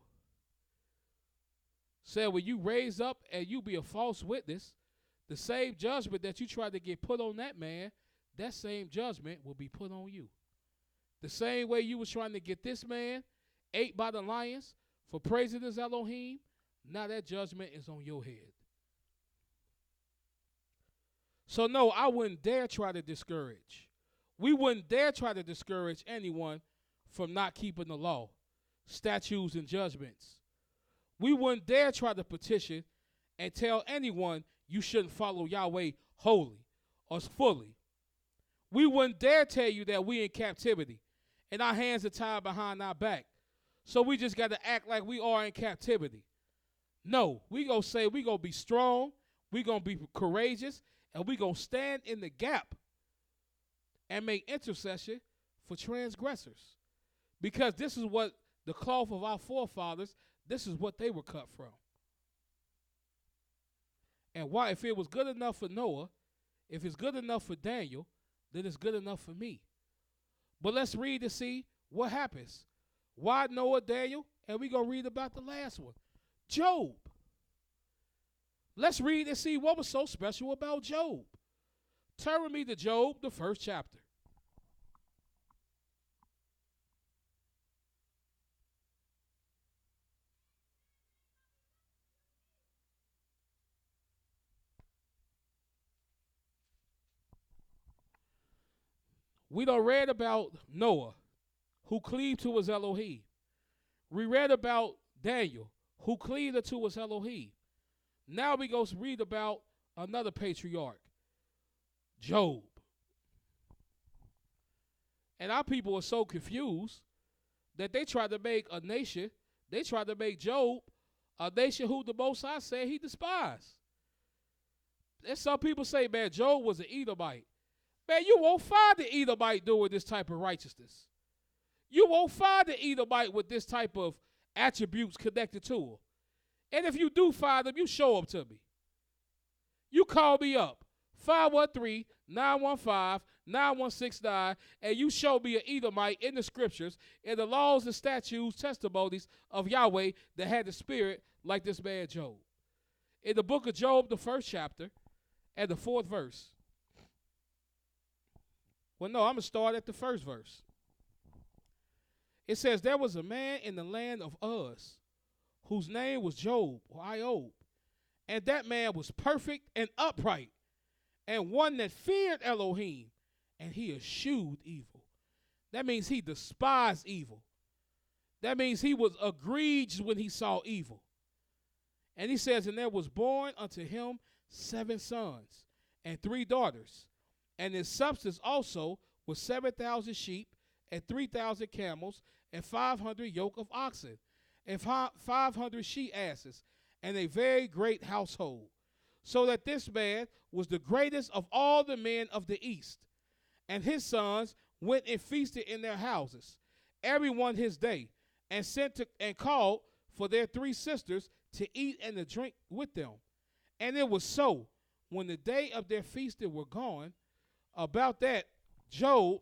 said, when you raise up and you be a false witness, the same judgment that you tried to get put on that man, that same judgment will be put on you. The same way you was trying to get this man ate by the lions for praising his Elohim, now that judgment is on your head. So no, I wouldn't dare try to discourage. We wouldn't dare try to discourage anyone from not keeping the law, statutes, and judgments. We wouldn't dare try to petition and tell anyone you shouldn't follow Yahweh wholly or fully. We wouldn't dare tell you that we in captivity and our hands are tied behind our back. So we just got to act like we are in captivity. No, we going to say we going to be strong, we going to be courageous, and we going to stand in the gap and make intercession for transgressors. Because this is what the cloth of our forefathers, this is what they were cut from. And why, if it was good enough for Noah, if it's good enough for Daniel, then it's good enough for me. But let's read to see what happens. Why Noah, Daniel, and we're going to read about the last one, Job. Let's read and see what was so special about Job. Turn with me to Job, the 1st chapter. We done read about Noah, who cleaved to his Elohim. We read about Daniel, who cleaved unto his Elohim. Now we go read about another patriarch, Job. And our people are so confused that they tried to make a nation, they tried to make Job a nation who the Most High said he despised. And some people say, man, Job was an Edomite. Man, you won't find the Edomite doing this type of righteousness. You won't find the Edomite with this type of attributes connected to him. And if you do find them, you show them to me. You call me up, 513-915-9169, and you show me an Edomite in the scriptures, in the laws and statutes, testimonies of Yahweh that had the spirit like this man Job. In the book of Job, the 1st chapter, and the 4th verse. Well, no, I'm going to start at the 1st verse. It says, there was a man in the land of Uz, whose name was Job, or Iob. And that man was perfect and upright, and one that feared Elohim, and he eschewed evil. That means he despised evil. That means he was aggrieved when he saw evil. And he says, and there was born unto him 7 sons and 3 daughters. And his substance also was 7,000 sheep and 3,000 camels and 500 yoke of oxen and 500 she-asses and a very great household. So that this man was the greatest of all the men of the east. And his sons went and feasted in their houses, every one his day, and sent to, and called for their 3 sisters to eat and to drink with them. And it was so, when the day of their feasting were gone, about that Job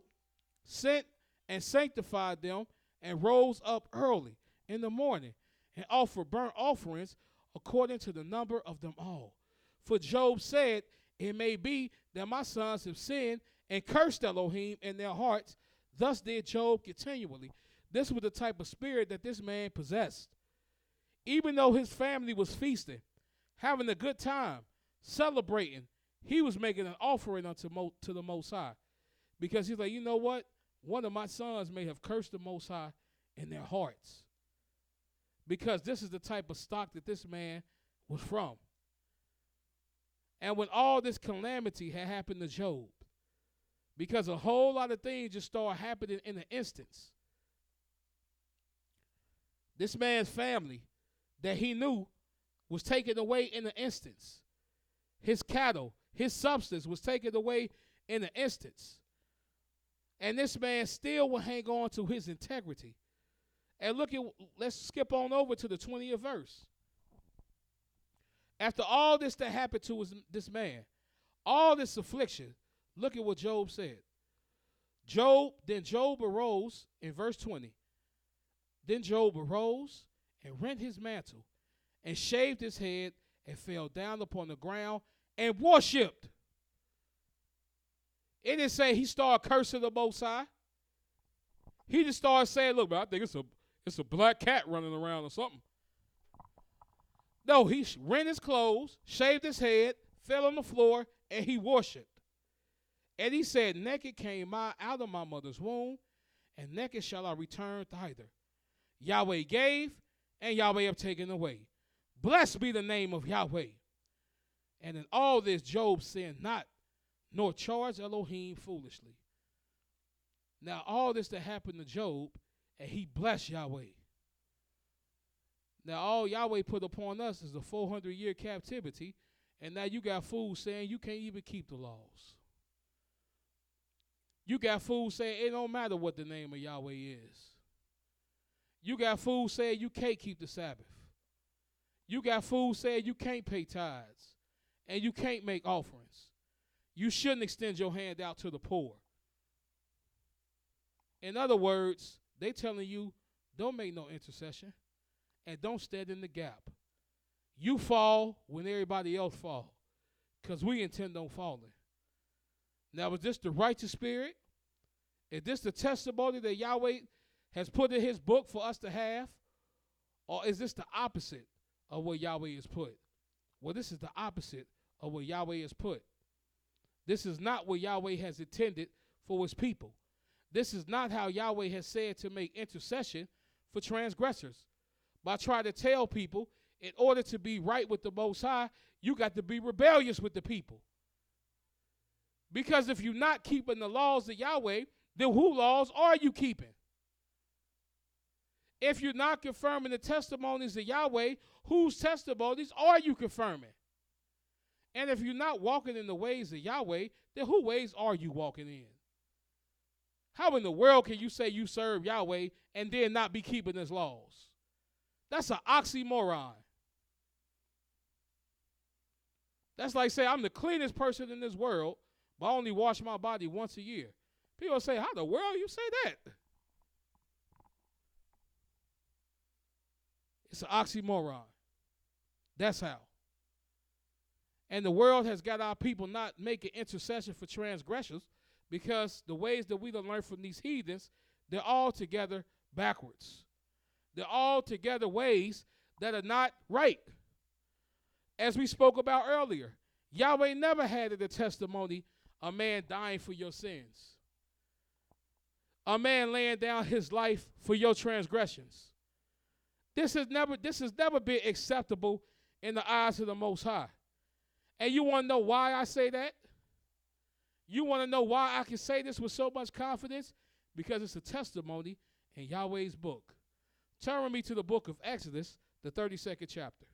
sent and sanctified them, and rose up early in the morning, and offered burnt offerings according to the number of them all. For Job said, it may be that my sons have sinned and cursed Elohim in their hearts. Thus did Job continually. This was the type of spirit that this man possessed. Even though his family was feasting, having a good time, celebrating, he was making an offering to the Most High. Because he's like, you know what? One of my sons may have cursed the Most High in their hearts. Because this is the type of stock that this man was from. And when all this calamity had happened to Job, because a whole lot of things just started happening in an instance, this man's family that he knew was taken away in an instance. His cattle, his substance was taken away in an instance. And this man still will hang on to his integrity. And look at, let's skip on over to the 20th verse. After all this that happened to this man, all this affliction, look at what Job said. Then Job arose in verse 20. Then Job arose and rent his mantle and shaved his head and fell down upon the ground and worshipped. It didn't say he started cursing the Most High. He just started saying, look, man, I think it's a black cat running around or something. No, he rent his clothes, shaved his head, fell on the floor, and he worshipped. And he said, naked came I out of my mother's womb, and naked shall I return thither. Yahweh gave, and Yahweh have taken away. Blessed be the name of Yahweh. And in all this Job sinned not, nor charged Elohim foolishly. Now all this that happened to Job, and he blessed Yahweh. Now all Yahweh put upon us is a 400-year captivity, and now you got fools saying you can't even keep the laws. You got fools saying it don't matter what the name of Yahweh is. You got fools saying you can't keep the Sabbath. You got fools saying you can't pay tithes and you can't make offerings. You shouldn't extend your hand out to the poor. In other words, they telling you don't make no intercession and don't stand in the gap. You fall when everybody else fall because we intend on falling. Now, is this the righteous spirit? Is this the testimony that Yahweh has put in his book for us to have? Or is this the opposite of what Yahweh has put? Well, this is the opposite of what Yahweh has put. This is not what Yahweh has intended for his people. This is not how Yahweh has said to make intercession for transgressors. By trying to tell people, in order to be right with the Most High, you got to be rebellious with the people. Because if you're not keeping the laws of Yahweh, then whose laws are you keeping? If you're not confirming the testimonies of Yahweh, whose testimonies are you confirming? And if you're not walking in the ways of Yahweh, then whose ways are you walking in? How in the world can you say you serve Yahweh and then not be keeping his laws? That's an oxymoron. That's like saying I'm the cleanest person in this world, but I only wash my body once a year. People say, how in the world you say that? It's an oxymoron. That's how. And the world has got our people not making intercession for transgressors because the ways that we don't learn from these heathens, they're all together backwards. They're all together ways that are not right. As we spoke about earlier, Yahweh never had the testimony a man dying for your sins. A man laying down his life for your transgressions. This has never been acceptable in the eyes of the Most High. And you want to know why I say that? You want to know why I can say this with so much confidence? Because it's a testimony in Yahweh's book. Turn with me to the book of Exodus, the 32nd chapter.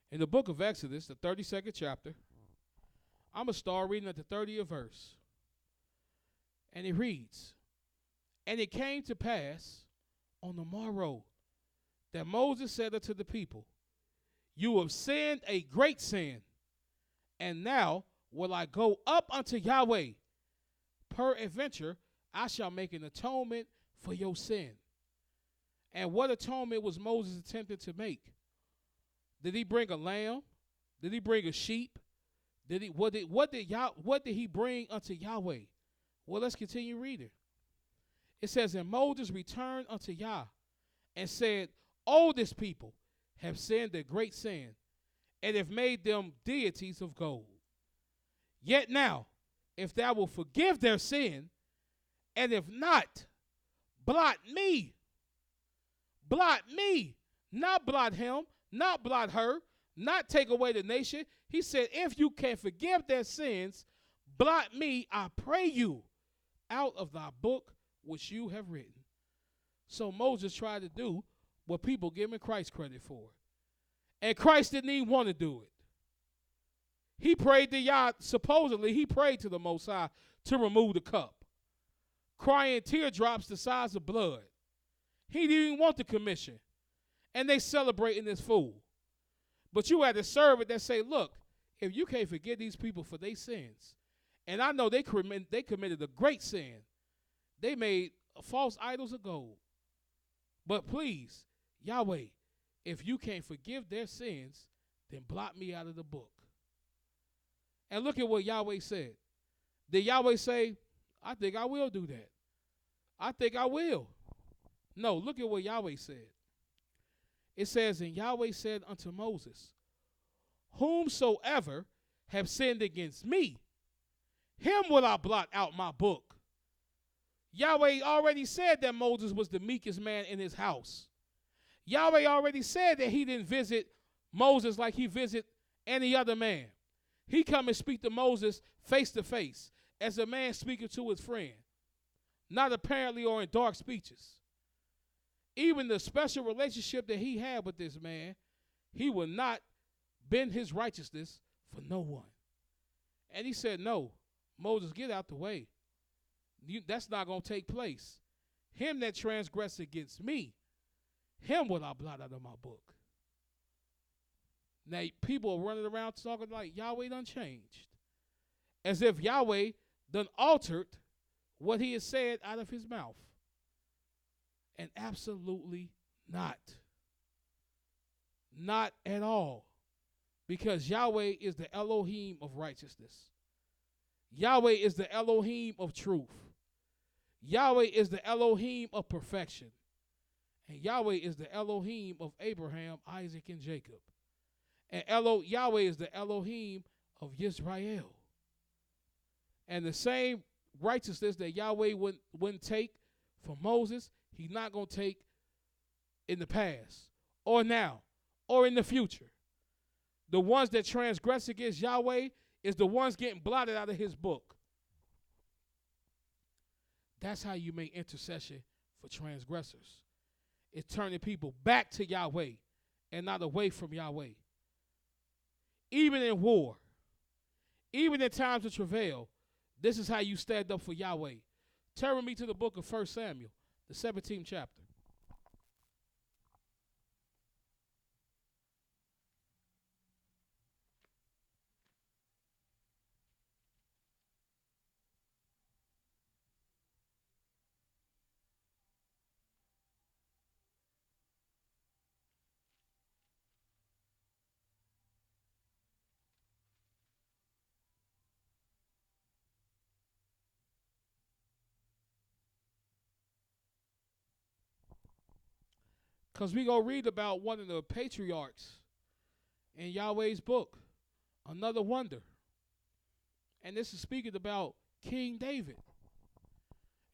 In the book of Exodus, the 32nd chapter, I'm going to start reading at the 30th verse. And it reads, And it came to pass on the morrow that Moses said unto the people, You have sinned a great sin, and now will I go up unto Yahweh. Peradventure, I shall make an atonement for your sin. And what atonement was Moses attempting to make? Did he bring a lamb? Did he bring a sheep? What did he bring unto Yahweh? Well, let's continue reading. It says, And Moses returned unto Yah and said, Oh, this people have sinned a great sin, and have made them deities of gold. Yet now, if thou wilt forgive their sin, and if not, blot me, not blot him, not blot her, not take away the nation. He said, if you can forgive their sins, blot me, I pray you, out of thy book which you have written. So Moses tried to do what people give him Christ credit for. And Christ didn't even want to do it. He prayed to Yah, supposedly he prayed to the Most High to remove the cup, crying teardrops the size of blood. He didn't even want the commission. And they celebrating this fool. But you had a servant that say, look, if you can't forgive these people for their sins, and I know they committed a great sin. They made false idols of gold. But please, Yahweh, if you can't forgive their sins, then blot me out of the book. And look at what Yahweh said. Did Yahweh say, I think I will do that? I think I will. No, look at what Yahweh said. It says, and Yahweh said unto Moses, whomsoever have sinned against me, him will I blot out my book. Yahweh already said that Moses was the meekest man in his house. Yahweh already said that he didn't visit Moses like he visit any other man. He come and speak to Moses face to face as a man speaking to his friend, not apparently or in dark speeches. Even the special relationship that he had with this man, he will not bend his righteousness for no one. And he said, no, Moses, get out the way. That's not going to take place. Him that transgressed against me, him will I blot out of my book. Now, people are running around talking like Yahweh done changed. As if Yahweh done altered what he has said out of his mouth. And absolutely not. Not at all. Because Yahweh is the Elohim of righteousness. Yahweh is the Elohim of truth. Yahweh is the Elohim of perfection. And Yahweh is the Elohim of Abraham, Isaac, and Jacob. And Yahweh is the Elohim of YIsraEL. And the same righteousness that Yahweh wouldn't take from Moses, he's not going to take in the past or now or in the future. The ones that transgress against Yahweh is the ones getting blotted out of his book. That's how you make intercession for transgressors. It's turning people back to Yahweh and not away from Yahweh. Even in war, even in times of travail, this is how you stand up for Yahweh. Turn with me to the book of 1 Samuel, the 17th chapter. Because we're going to read about one of the patriarchs in Yahweh's book, another wonder. And this is speaking about King David.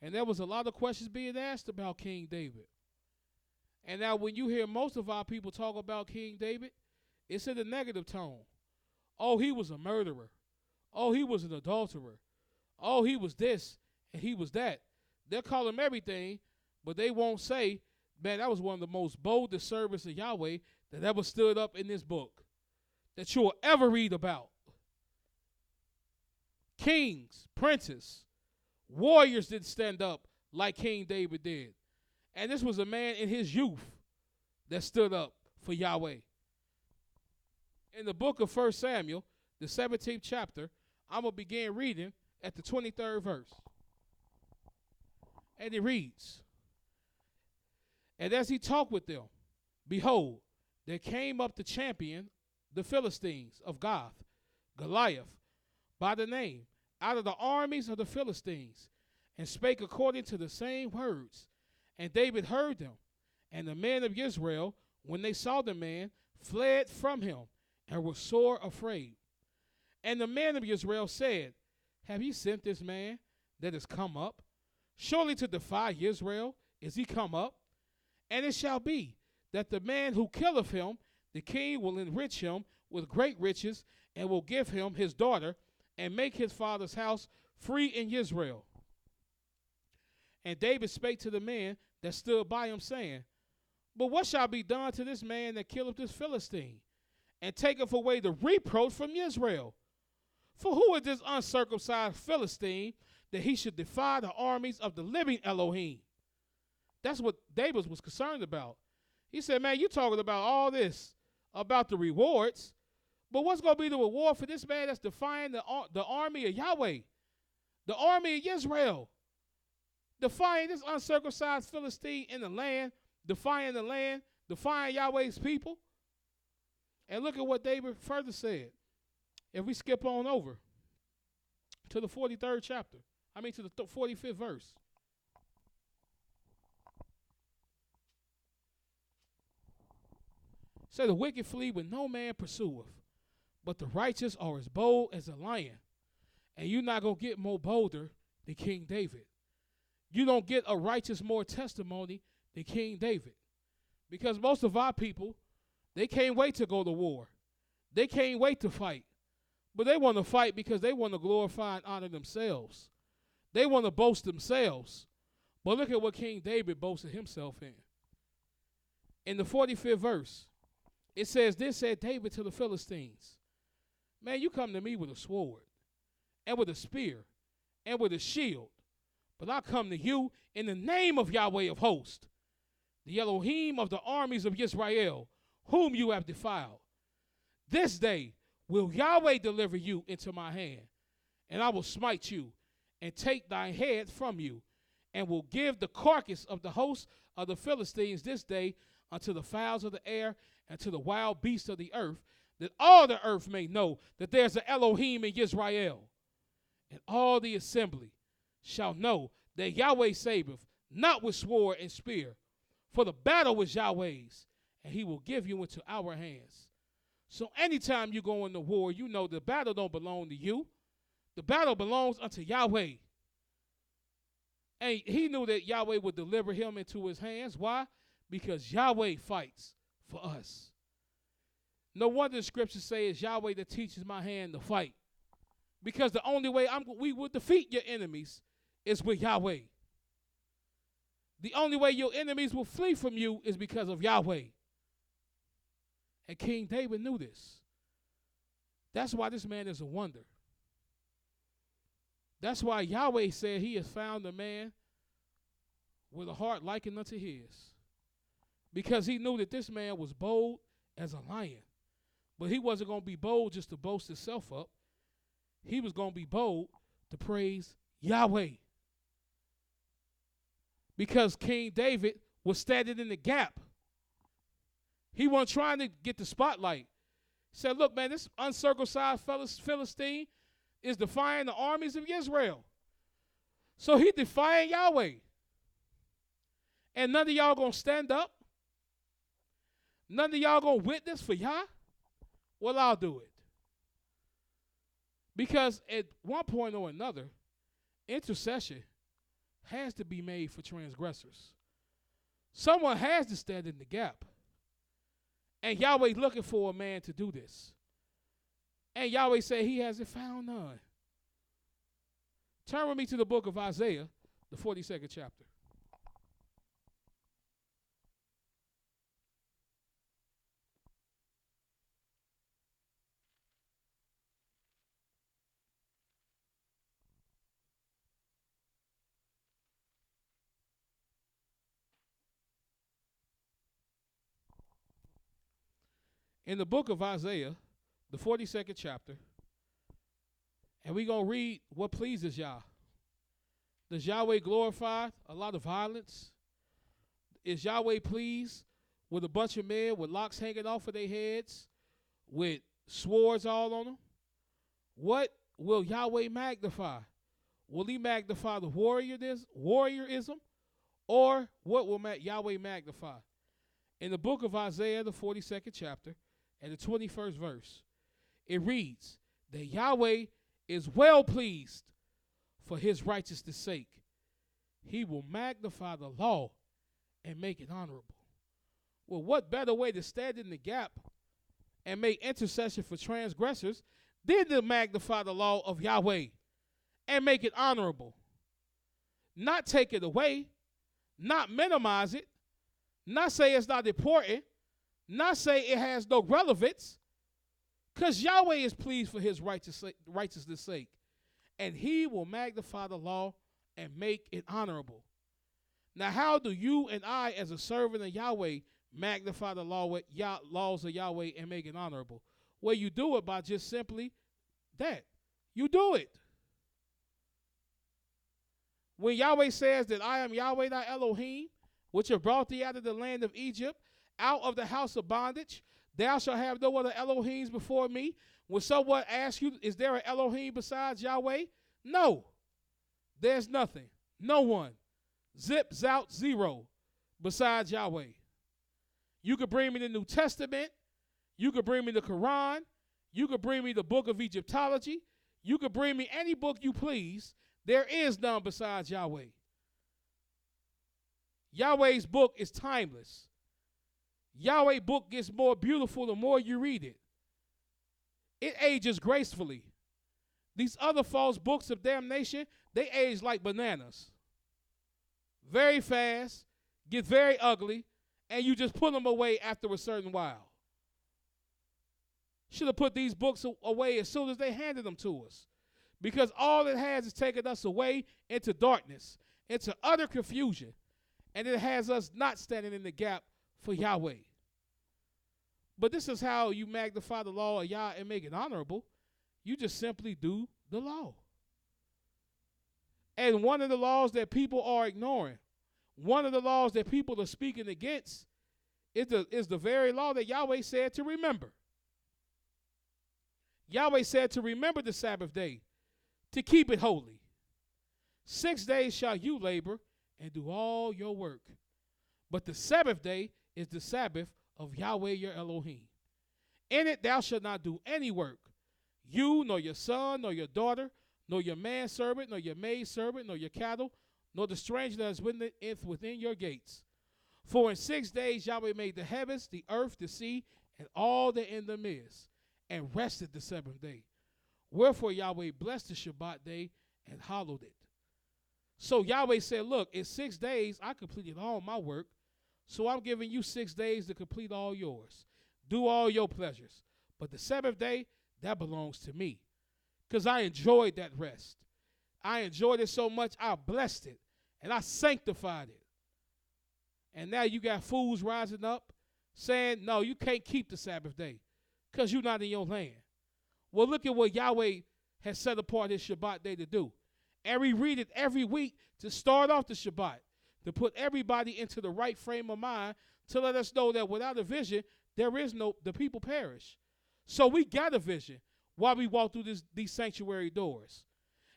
And there was a lot of questions being asked about King David. And now when you hear most of our people talk about King David, it's in a negative tone. Oh, he was a murderer. Oh, he was an adulterer. Oh, he was this and he was that. They'll call him everything, but they won't say, man, that was one of the most boldest servants of Yahweh that ever stood up in this book that you will ever read about. Kings, princes, warriors didn't stand up like King David did. And this was a man in his youth that stood up for Yahweh. In the book of 1 Samuel, the 17th chapter, I'm going to begin reading at the 23rd verse. And it reads, and as he talked with them, behold, there came up the champion, the Philistines of Gath, Goliath, by the name, out of the armies of the Philistines, and spake according to the same words. And David heard them. And the men of Israel, when they saw the man, fled from him, and were sore afraid. And the men of Israel said, have ye sent this man that is come up? Surely to defy Israel is he come up? And it shall be that the man who killeth him, the king will enrich him with great riches, and will give him his daughter, and make his father's house free in Israel. And David spake to the man that stood by him, saying, but what shall be done to this man that killeth this Philistine? and taketh away the reproach from Israel. For who is this uncircumcised Philistine that he should defy the armies of the living Elohim? That's what David was concerned about. He said, man, you talking about all this, about the rewards, but what's going to be the reward for this man that's defying the army of Yahweh, the army of Israel, defying this uncircumcised Philistine in the land, defying Yahweh's people? And look at what David further said. If we skip on over to the 43rd chapter, to the 45th verse. Say, the wicked flee when no man pursueth, but the righteous are as bold as a lion. And you're not going to get more bolder than King David. You don't get a righteous more testimony than King David. Because most of our people, they can't wait to go to war. They can't wait to fight. But they want to fight because they want to glorify and honor themselves. They want to boast themselves. But look at what King David boasted himself in. In the 45th verse, it says, this said David to the Philistines, man, you come to me with a sword and with a spear and with a shield, but I come to you in the name of Yahweh of hosts, the Elohim of the armies of Yisrael, whom you have defiled. This day will Yahweh deliver you into my hand, and I will smite you and take thy head from you, and will give the carcass of the host of the Philistines this day unto the fowls of the air and to the wild beasts of the earth, that all the earth may know that there's an Elohim in Yisrael. And all the assembly shall know that Yahweh saveth, not with sword and spear, for the battle is Yahweh's, and he will give you into our hands. So anytime you go into war, you know the battle don't belong to you. The battle belongs unto Yahweh. And he knew that Yahweh would deliver him into his hands. Why? Because Yahweh fights for us. No wonder the scriptures say it's Yahweh that teaches my hand to fight. Because the only way we will defeat your enemies is with Yahweh. The only way your enemies will flee from you is because of Yahweh. And King David knew this. That's why this man is a wonder. That's why Yahweh said he has found a man with a heart likened unto his. Because he knew that this man was bold as a lion. But he wasn't going to be bold just to boast himself up. He was going to be bold to praise Yahweh. Because King David was standing in the gap. He wasn't trying to get the spotlight. He said, look, man, this uncircumcised Philistine is defying the armies of Israel. So he defying Yahweh. And none of y'all going to stand up? None of y'all going to witness for Yah? Well, I'll do it. Because at one point or another, intercession has to be made for transgressors. Someone has to stand in the gap. And Yahweh looking for a man to do this. And Yahweh said he hasn't found none. Turn with me to the book of Isaiah, the 42nd chapter. In the book of Isaiah, the 42nd chapter, and we're going to read what pleases Yah. Does Yahweh glorify a lot of violence? Is Yahweh pleased with a bunch of men with locks hanging off of their heads, with swords all on them? What will Yahweh magnify? Will he magnify the warriorism? Or what will Yahweh magnify? In the book of Isaiah, the 42nd chapter, and the 21st verse, it reads that Yahweh is well pleased for his righteousness' sake. He will magnify the law and make it honorable. Well, what better way to stand in the gap and make intercession for transgressors than to magnify the law of Yahweh and make it honorable? Not take it away, not minimize it, not say it's not important, not say it has no relevance, Because Yahweh is pleased for his righteousness' sake, and he will magnify the law and make it honorable. Now, how do you and I, as a servant of Yahweh, magnify the laws of Yahweh and make it honorable? Well, you do it by just simply that. You do it. When Yahweh says that I am Yahweh thy Elohim, which have brought thee out of the land of Egypt, out of the house of bondage, thou shalt have no other Elohims before me. When someone asks you, is there an Elohim besides Yahweh? No. There's nothing. No one. Zip, zout, zero besides Yahweh. You could bring me the New Testament. You could bring me the Quran. You could bring me the book of Egyptology. You could bring me any book you please. There is none besides Yahweh. Yahweh's book is timeless. Yahweh's book gets more beautiful the more you read it. It ages gracefully. These other false books of damnation, they age like bananas. Very fast, get very ugly, and you just put them away after a certain while. Should have put these books away as soon as they handed them to us. Because all it has is taken us away into darkness, into utter confusion. And it has us not standing in the gap for Yahweh. But this is how you magnify the law of Yah and make it honorable. You just simply do the law. And one of the laws that people are ignoring, one of the laws that people are speaking against, is the very law that Yahweh said to remember. Yahweh said to remember the Sabbath day, to keep it holy. 6 days shall you labor and do all your work. But the seventh day is the Sabbath of Yahweh your Elohim. In it thou shalt not do any work, you, nor your son, nor your daughter, nor your manservant, nor your maidservant, nor your cattle, nor the stranger that is within your gates. For in 6 days Yahweh made the heavens, the earth, the sea, and all that in them is, and rested the seventh day. Wherefore Yahweh blessed the Shabbat day and hallowed it. So Yahweh said, look, in 6 days I completed all my work, so I'm giving you 6 days to complete all yours. Do all your pleasures. But the seventh day, that belongs to me, because I enjoyed that rest. I enjoyed it so much, I blessed it, and I sanctified it. And now you got fools rising up saying, no, you can't keep the Sabbath day because you're not in your land. Well, look at what Yahweh has set apart his Shabbat day to do. And we read it every week to start off the Shabbat, to put everybody into the right frame of mind, to let us know that without a vision, the people perish. So we got a vision while we walk through these sanctuary doors.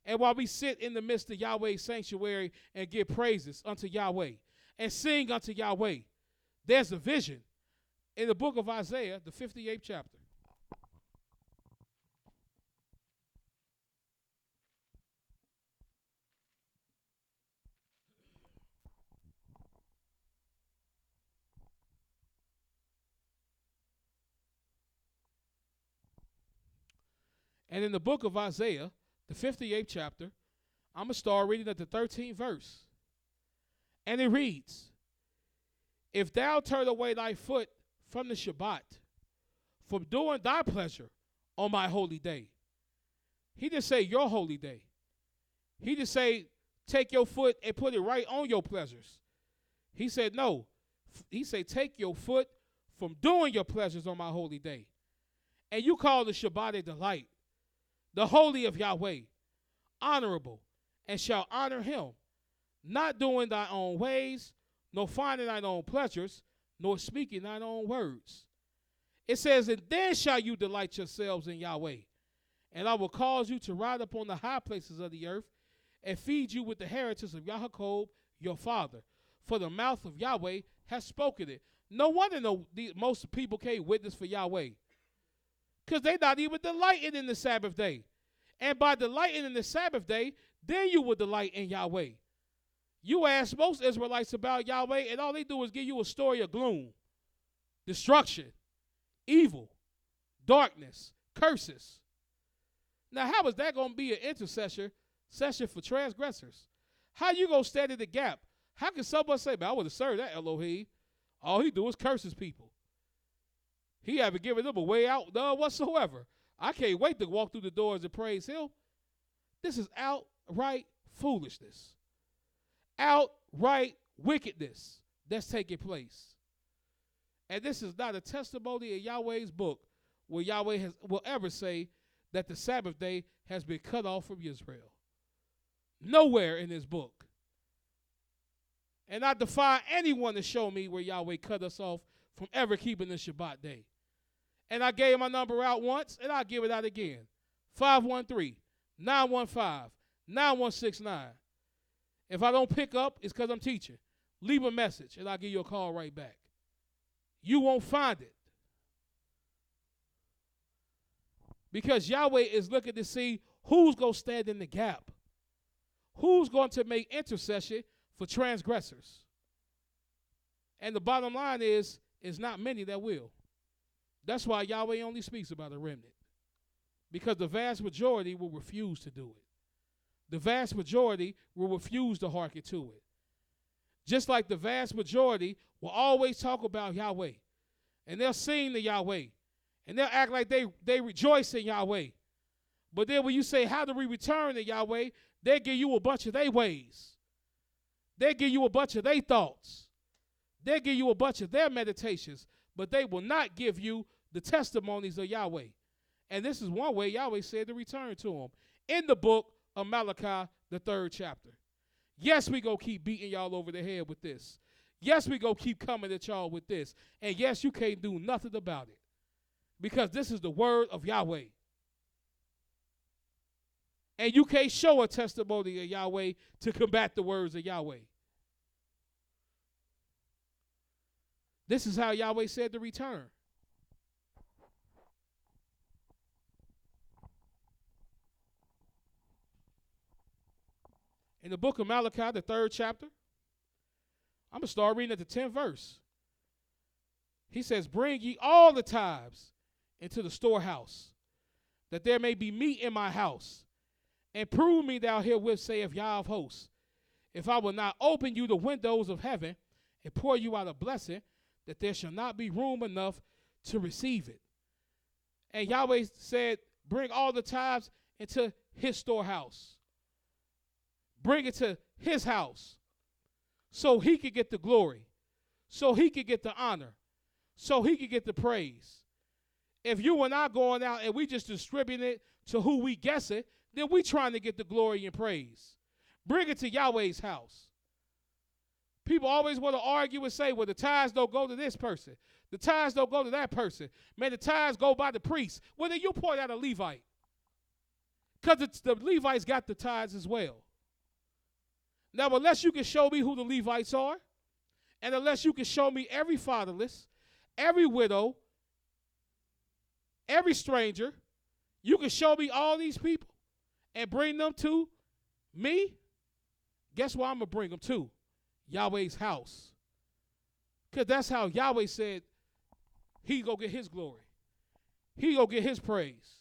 And while we sit in the midst of Yahweh's sanctuary and give praises unto Yahweh and sing unto Yahweh, there's a vision in the book of Isaiah, the 58th chapter. And in the book of Isaiah, the 58th chapter, I'm going to start reading at the 13th verse. And it reads, if thou turn away thy foot from the Shabbat, from doing thy pleasure on my holy day. He didn't say your holy day. He didn't say take your foot and put it right on your pleasures. He said no. He said take your foot from doing your pleasures on my holy day. And you call the Shabbat a delight, the holy of Yahweh, honorable, and shall honor him, not doing thy own ways, nor finding thine own pleasures, nor speaking thine own words. It says, and then shall you delight yourselves in Yahweh, and I will cause you to ride upon the high places of the earth, and feed you with the heritage of Yaakov your father. For the mouth of Yahweh has spoken it. No wonder most people can't witness for Yahweh, because they're not even delighting in the Sabbath day. And by delighting in the Sabbath day, then you will delight in Yahweh. You ask most Israelites about Yahweh, and all they do is give you a story of gloom, destruction, evil, darkness, curses. Now, how is that going to be an intercession session for transgressors? How you going to stand in the gap? How can someone say, man, I would have served that Elohim? All he do is curse his people. He haven't given them a way out none whatsoever. I can't wait to walk through the doors and praise him. This is outright foolishness. Outright wickedness that's taking place. And this is not a testimony in Yahweh's book where Yahweh will ever say that the Sabbath day has been cut off from Israel. Nowhere in his book. And I defy anyone to show me where Yahweh cut us off from ever keeping the Shabbat day. And I gave my number out once, and I'll give it out again. 513-915-9169. If I don't pick up, it's because I'm teaching. Leave a message, and I'll give you a call right back. You won't find it. Because Yahweh is looking to see who's going to stand in the gap. Who's going to make intercession for transgressors. And the bottom line is not many that will. That's why Yahweh only speaks about a remnant. Because the vast majority will refuse to do it. The vast majority will refuse to hearken to it. Just like the vast majority will always talk about Yahweh. And they'll sing to Yahweh. And they'll act like they rejoice in Yahweh. But then when you say, how do we return to Yahweh? They give you a bunch of their ways. They give you a bunch of their thoughts. They give you a bunch of their meditations. But they will not give you the testimonies of Yahweh. And this is one way Yahweh said to return to him. In the book of Malachi, the 3rd chapter. Yes, we go keep beating y'all over the head with this. Yes, we go keep coming at y'all with this. And yes, you can't do nothing about it. Because this is the word of Yahweh. And you can't show a testimony of Yahweh to combat the words of Yahweh. This is how Yahweh said to return. In the book of Malachi, the 3rd chapter, I'm going to start reading at the 10th verse. He says, bring ye all the tithes into the storehouse, that there may be meat in my house. And prove me thou herewith, saith Yah of hosts, if I will not open you the windows of heaven and pour you out a blessing, that there shall not be room enough to receive it. And Yahweh said, bring all the tithes into his storehouse. Bring it to his house so he could get the glory, so he could get the honor, so he could get the praise. If you and I going out and we just distribute it to who we guess it, then we trying to get the glory and praise. Bring it to Yahweh's house. People always want to argue and say, well, the tithes don't go to this person. The tithes don't go to that person. Man, the tithes go by the priest. Well, then you point out a Levite. Because the Levites got the tithes as well. Now, unless you can show me who the Levites are, and unless you can show me every fatherless, every widow, every stranger, you can show me all these people and bring them to me, guess where I'm going to bring them to? Yahweh's house. Because that's how Yahweh said he go get his glory. He go get his praise.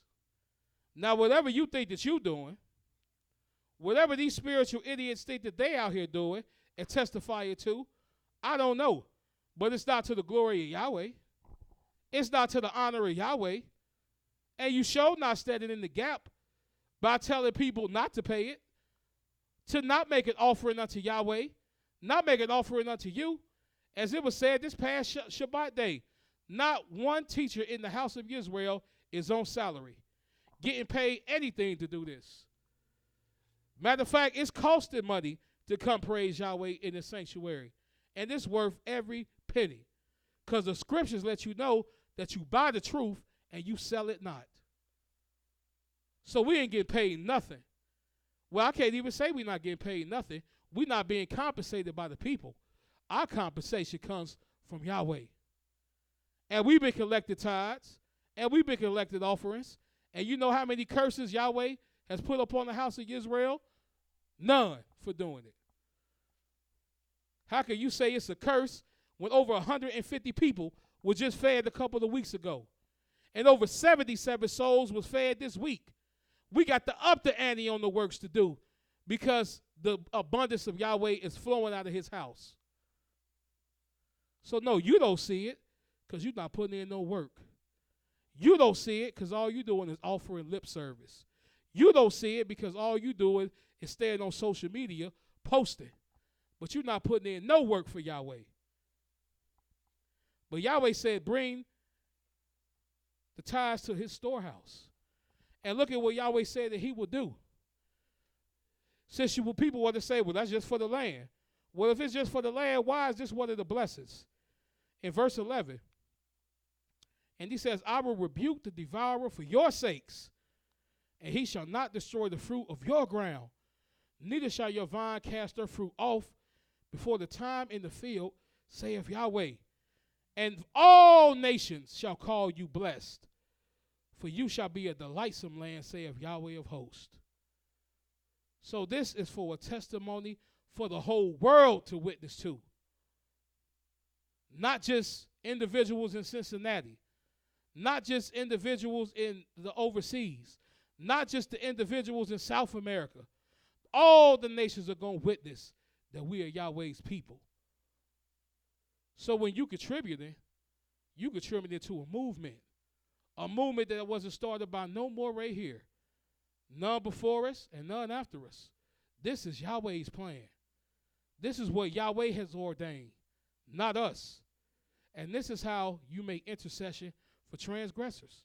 Now, whatever you think that you're doing, whatever these spiritual idiots think that they out here doing and testifying to, I don't know. But it's not to the glory of Yahweh. It's not to the honor of Yahweh. And you sure not standing in the gap by telling people not to pay it, to not make an offering unto Yahweh, not make an offering unto you. As it was said this past Shabbat day, not one teacher in the house of Israel is on salary, getting paid anything to do this. Matter of fact, it's costing money to come praise Yahweh in the sanctuary. And it's worth every penny. Because the scriptures let you know that you buy the truth and you sell it not. So we ain't getting paid nothing. Well, I can't even say we're not getting paid nothing. We're not being compensated by the people. Our compensation comes from Yahweh. And we've been collecting tithes. And we've been collecting offerings. And you know how many curses Yahweh has put upon the house of Israel? None for doing it. How can you say it's a curse when over 150 people were just fed a couple of weeks ago? And over 77 souls was fed this week. We got to up the ante on the works to do because the abundance of Yahweh is flowing out of his house. So no, you don't see it because you're not putting in no work. You don't see it because all you doing is offering lip service. You don't see it because all you doing is staying on social media posting. But you're not putting in no work for Yahweh. But Yahweh said, bring the tithes to his storehouse. And look at what Yahweh said that he will do. Since people want to say, well, that's just for the land. Well, if it's just for the land, why is this one of the blessings? In verse 11, and he says, I will rebuke the devourer for your sakes, and he shall not destroy the fruit of your ground, neither shall your vine cast her fruit off before the time in the field, saith Yahweh. And all nations shall call you blessed, for you shall be a delightsome land, saith Yahweh of hosts. So this is for a testimony for the whole world to witness to. Not just individuals in Cincinnati. Not just individuals in the overseas. Not just the individuals in South America. All the nations are going to witness that we are Yahweh's people. So when you contributing to a movement. A movement that wasn't started by no Moreh here. None before us and none after us. This is Yahweh's plan. This is what Yahweh has ordained, not us. And this is how you make intercession for transgressors.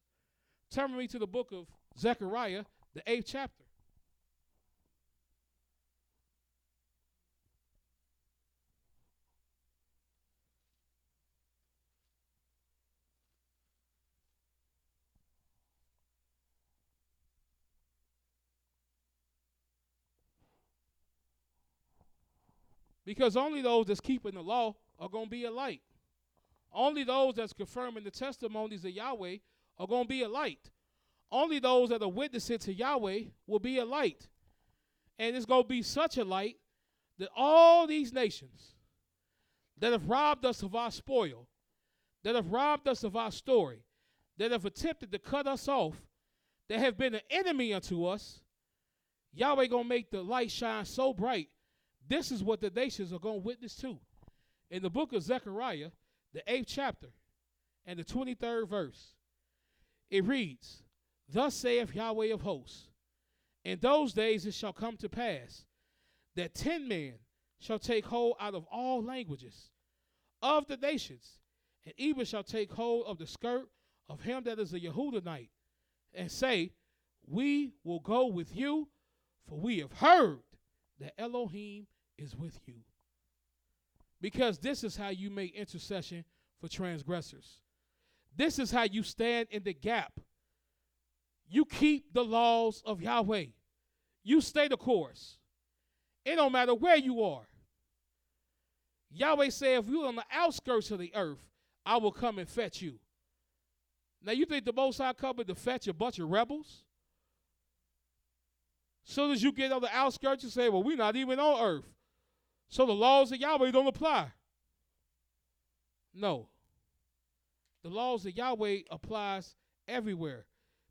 Turn me to the book of Zechariah, the 8th chapter. Because only those that's keeping the law are going to be a light. Only those that's confirming the testimonies of Yahweh are going to be a light. Only those that are witnessing to Yahweh will be a light. And it's going to be such a light that all these nations that have robbed us of our spoil, that have robbed us of our story, that have attempted to cut us off, that have been an enemy unto us, Yahweh going to make the light shine so bright. This is what the nations are going to witness to. In the book of Zechariah, the 8th chapter, and the 23rd verse, it reads, Thus saith Yahweh of hosts, in those days it shall come to pass that 10 men shall take hold out of all languages of the nations, and even shall take hold of the skirt of him that is a Yehudahite, and say, We will go with you, for we have heard that Elohim is with you. Because this is how you make intercession for transgressors. This is how you stand in the gap. You keep the laws of Yahweh. You stay the course. It don't matter where you are. Yahweh said, if you're on the outskirts of the earth, I will come and fetch you. Now you think the Most High coming to fetch a bunch of rebels? Soon as you get on the outskirts, you say, well, we're not even on earth. So the laws of Yahweh don't apply. No. The laws of Yahweh applies everywhere.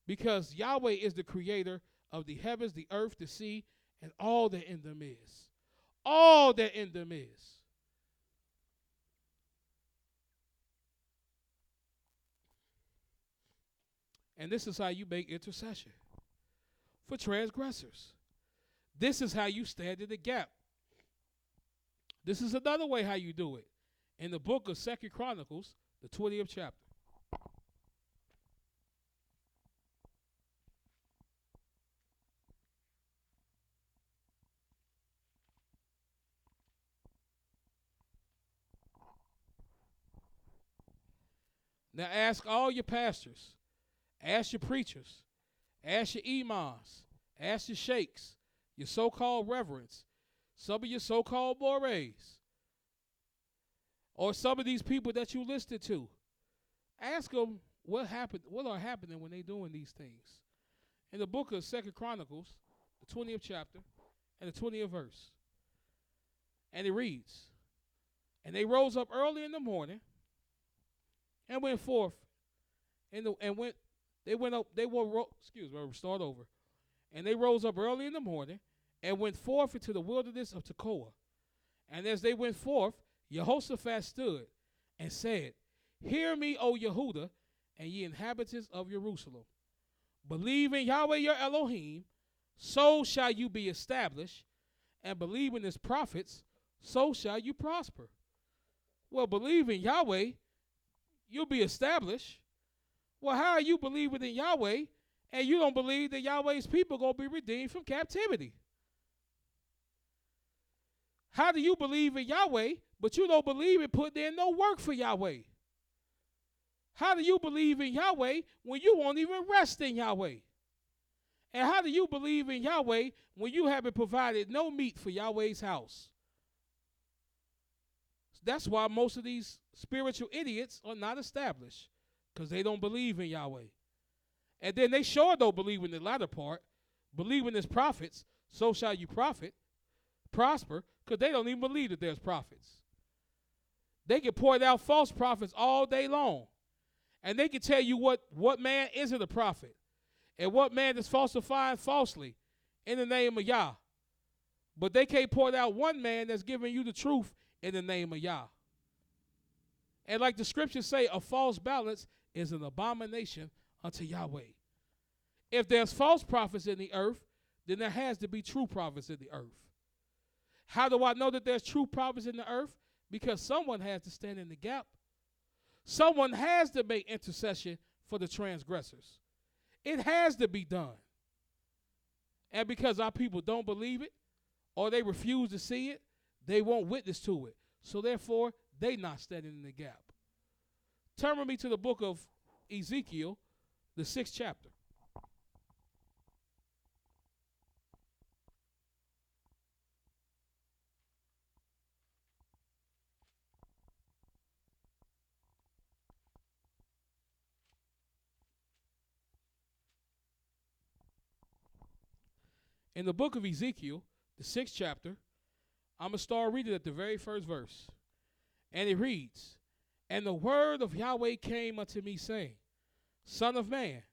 Because Yahweh is the creator of the heavens, the earth, the sea, and all that in them is. All that in them is. And this is how you make intercession for transgressors. This is how you stand in the gap. This is another way how you do it. In the book of 2 Chronicles, the 20th chapter. Now ask all your pastors, ask your preachers, ask your imams, ask your sheikhs, your so-called reverends, some of your so-called Morehs, or some of these people that you listed to. Ask them what are happening when they're doing these things. In the book of 2 Chronicles, the 20th chapter, and the 20th verse. And it reads, And they rose up early in the morning and went forth. And they rose up early in the morning and went forth into the wilderness of Tekoa. And as they went forth, Jehoshaphat stood and said, Hear me, O Yehudah, and ye inhabitants of Jerusalem. Believe in Yahweh your Elohim, so shall you be established, and believe in his prophets, so shall you prosper. Well, believe in Yahweh, you'll be established. Well, how are you believing in Yahweh, and you don't believe that Yahweh's people are going to be redeemed from captivity? How do you believe in Yahweh, but you don't believe in putting in no work for Yahweh? How do you believe in Yahweh when you won't even rest in Yahweh? And how do you believe in Yahweh when you haven't provided no meat for Yahweh's house? That's why most of these spiritual idiots are not established, because they don't believe in Yahweh. And then they sure don't believe in the latter part, believe in his prophets, so shall you prosper, because they don't even believe that there's prophets. They can point out false prophets all day long, and they can tell you what man isn't a prophet and what man is falsifying falsely in the name of Yah. But they can't point out one man that's giving you the truth in the name of Yah. And like the scriptures say, a false balance is an abomination unto Yahweh. If there's false prophets in the earth, then there has to be true prophets in the earth. How do I know that there's true prophets in the earth? Because someone has to stand in the gap. Someone has to make intercession for the transgressors. It has to be done. And because our people don't believe it, or they refuse to see it, they won't witness to it. So therefore, they not standing in the gap. Turn with me to the book of Ezekiel, the 6th chapter. In the book of Ezekiel, the 6th chapter, I'm going to start reading at the very first verse. And it reads, And the word of Yahweh came unto me, saying, Son of man,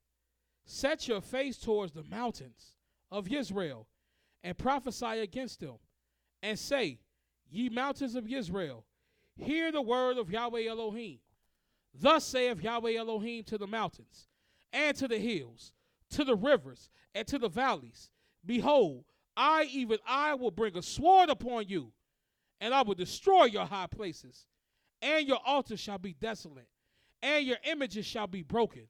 set your face towards the mountains of Israel, and prophesy against them, and say, Ye mountains of Israel, hear the word of Yahweh Elohim. Thus saith Yahweh Elohim to the mountains, and to the hills, to the rivers, and to the valleys, Behold, even I will bring a sword upon you, and I will destroy your high places, and your altars shall be desolate, and your images shall be broken,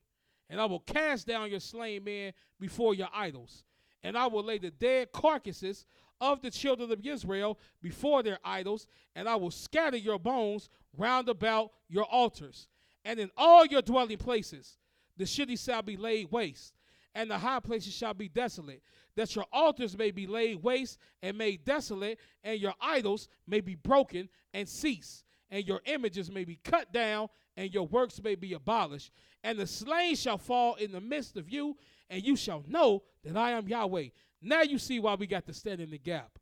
and I will cast down your slain men before your idols, and I will lay the dead carcasses of the children of Israel before their idols, and I will scatter your bones round about your altars, and in all your dwelling places the cities shall be laid waste, and the high places shall be desolate, that your altars may be laid waste and made desolate, and your idols may be broken and cease, and your images may be cut down, and your works may be abolished. And the slain shall fall in the midst of you, and you shall know that I am Yahweh. Now you see why we got to stand in the gap.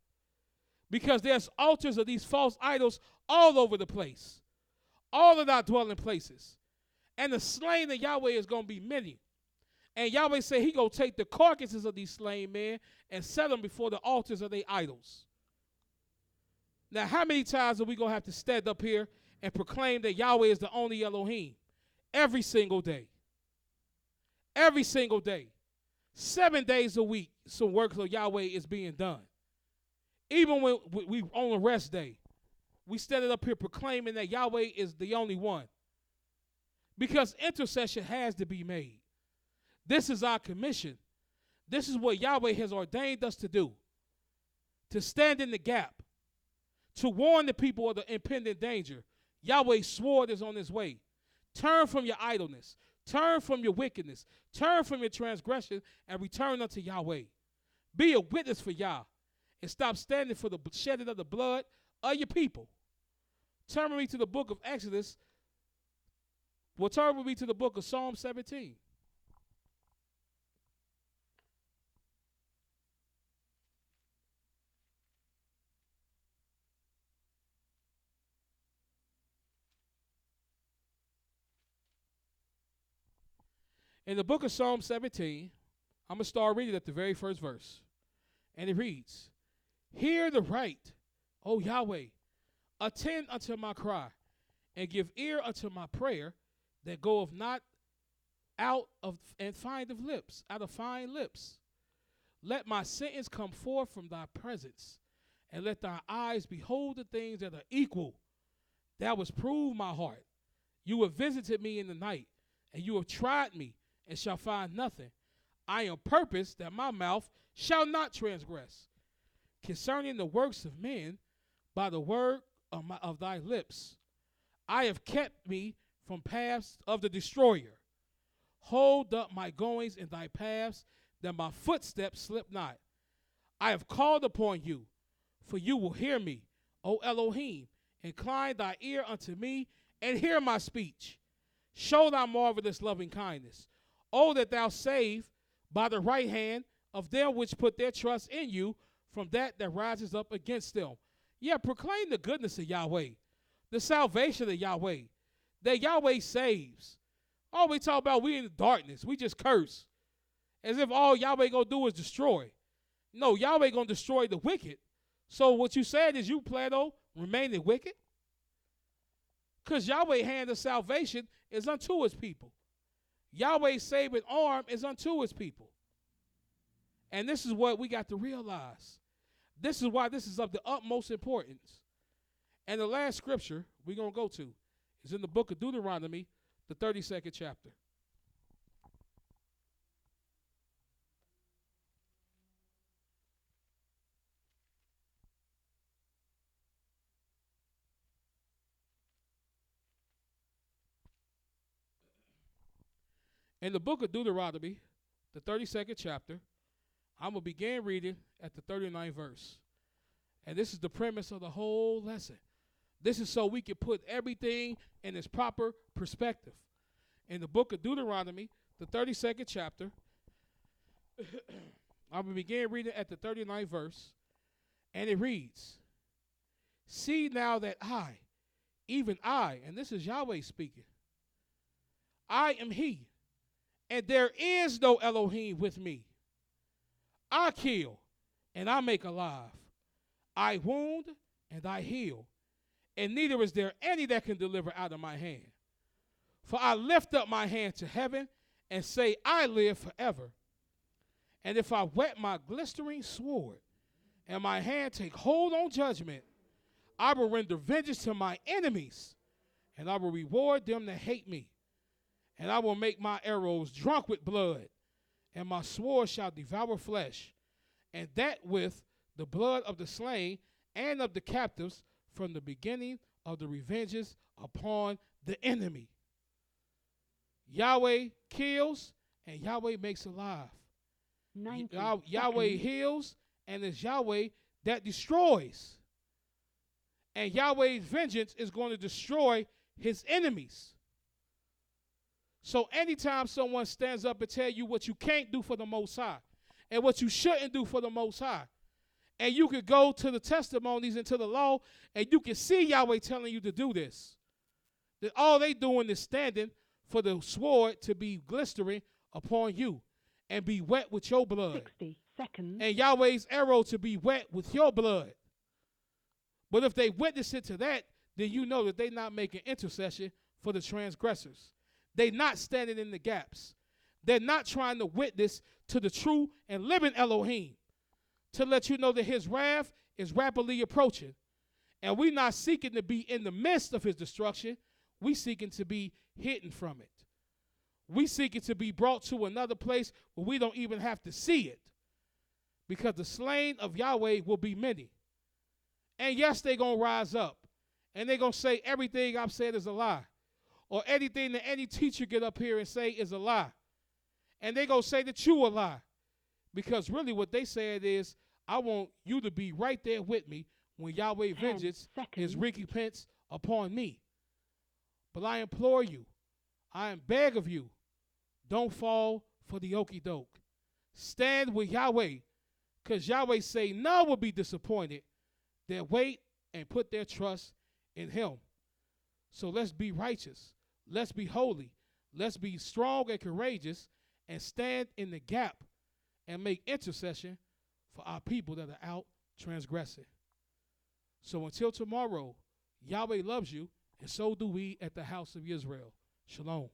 Because there's altars of these false idols all over the place, all in our dwelling places. And the slain of Yahweh is going to be many. And Yahweh said he going to take the carcasses of these slain men and set them before the altars of their idols. Now, how many times are we going to have to stand up here and proclaim that Yahweh is the only Elohim? Every single day. Every single day. 7 days a week, some work of Yahweh is being done. Even when we on a rest day, we stand up here proclaiming that Yahweh is the only one. Because intercession has to be made. This is our commission. This is what Yahweh has ordained us to do. To stand in the gap. To warn the people of the impending danger. Yahweh's sword is on his way. Turn from your idleness. Turn from your wickedness. Turn from your transgression and return unto Yahweh. Be a witness for Yah. And stop standing for the shedding of the blood of your people. Turn with me to the book of Exodus. Well, turn with me to the book of Psalm 17. In the book of Psalm 17, I'm going to start reading at the very first verse. And it reads, Hear the right, O Yahweh, attend unto my cry, and give ear unto my prayer that goeth not out of fine lips. Let my sentence come forth from thy presence, and let thy eyes behold the things that are equal. Thou hast proved my heart. You have visited me in the night, and you have tried me, and shall find nothing. I am purposed that my mouth shall not transgress. Concerning the works of men, by the word of thy lips, I have kept me from paths of the destroyer. Hold up my goings in thy paths, that my footsteps slip not. I have called upon you, for you will hear me, O Elohim. Incline thy ear unto me, and hear my speech. Show thy marvelous loving kindness. Oh, that thou save by the right hand of them which put their trust in you from that rises up against them. Yeah, proclaim the goodness of Yahweh, the salvation of Yahweh, that Yahweh saves. Oh, we talk about we in the darkness. We just curse. As if all Yahweh going to do is destroy. No, Yahweh going to destroy the wicked. So what you said is you, Plato, remaining wicked? Because Yahweh's hand of salvation is unto his people. Yahweh's saving arm is unto his people. And this is what we got to realize. This is why this is of the utmost importance. And the last scripture we're going to go to is in the book of Deuteronomy, the 32nd chapter. In the book of Deuteronomy, the 32nd chapter, I'm going to begin reading at the 39th verse. And this is the premise of the whole lesson. This is so we can put everything in its proper perspective. In the book of Deuteronomy, the 32nd chapter, I'm going to begin reading at the 39th verse. And it reads, See now that I, even I, and this is Yahweh speaking, I am he, and there is no Elohim with me. I kill, and I make alive. I wound, and I heal. And neither is there any that can deliver out of my hand. For I lift up my hand to heaven, and say, I live forever. And if I whet my glistering sword, and my hand take hold on judgment, I will render vengeance to my enemies, and I will reward them that hate me. And I will make my arrows drunk with blood, and my sword shall devour flesh, and that with the blood of the slain and of the captives from the beginning of the revenges upon the enemy. Yahweh kills, and Yahweh makes alive. Yahweh heals, and it's Yahweh that destroys. And Yahweh's vengeance is going to destroy his enemies. So anytime someone stands up and tell you what you can't do for the Most High and what you shouldn't do for the Most High, and you could go to the testimonies and to the law, and you can see Yahweh telling you to do this, that all they doing is standing for the sword to be glistering upon you and be wet with your blood. 60 seconds. And Yahweh's arrow to be wet with your blood. But if they witness it to that, then you know that they're not making intercession for the transgressors. They're not standing in the gaps. They're not trying to witness to the true and living Elohim to let you know that his wrath is rapidly approaching. And we're not seeking to be in the midst of his destruction. We're seeking to be hidden from it. We're seeking to be brought to another place where we don't even have to see it. Because the slain of Yahweh will be many. And yes, they're going to rise up. And they're going to say everything I've said is a lie. Or anything that any teacher get up here and say is a lie. And they're going to say that you a lie. Because really what they said is, I want you to be right there with me when Yahweh vengeance is recompense upon me. But I implore you, I beg of you, don't fall for the okie doke. Stand with Yahweh, because Yahweh say none will be disappointed that wait and put their trust in him. So let's be righteous. Let's be holy. Let's be strong and courageous and stand in the gap and make intercession for our people that are out transgressing. So until tomorrow, Yahweh loves you, and so do we at the house of Israel. Shalom.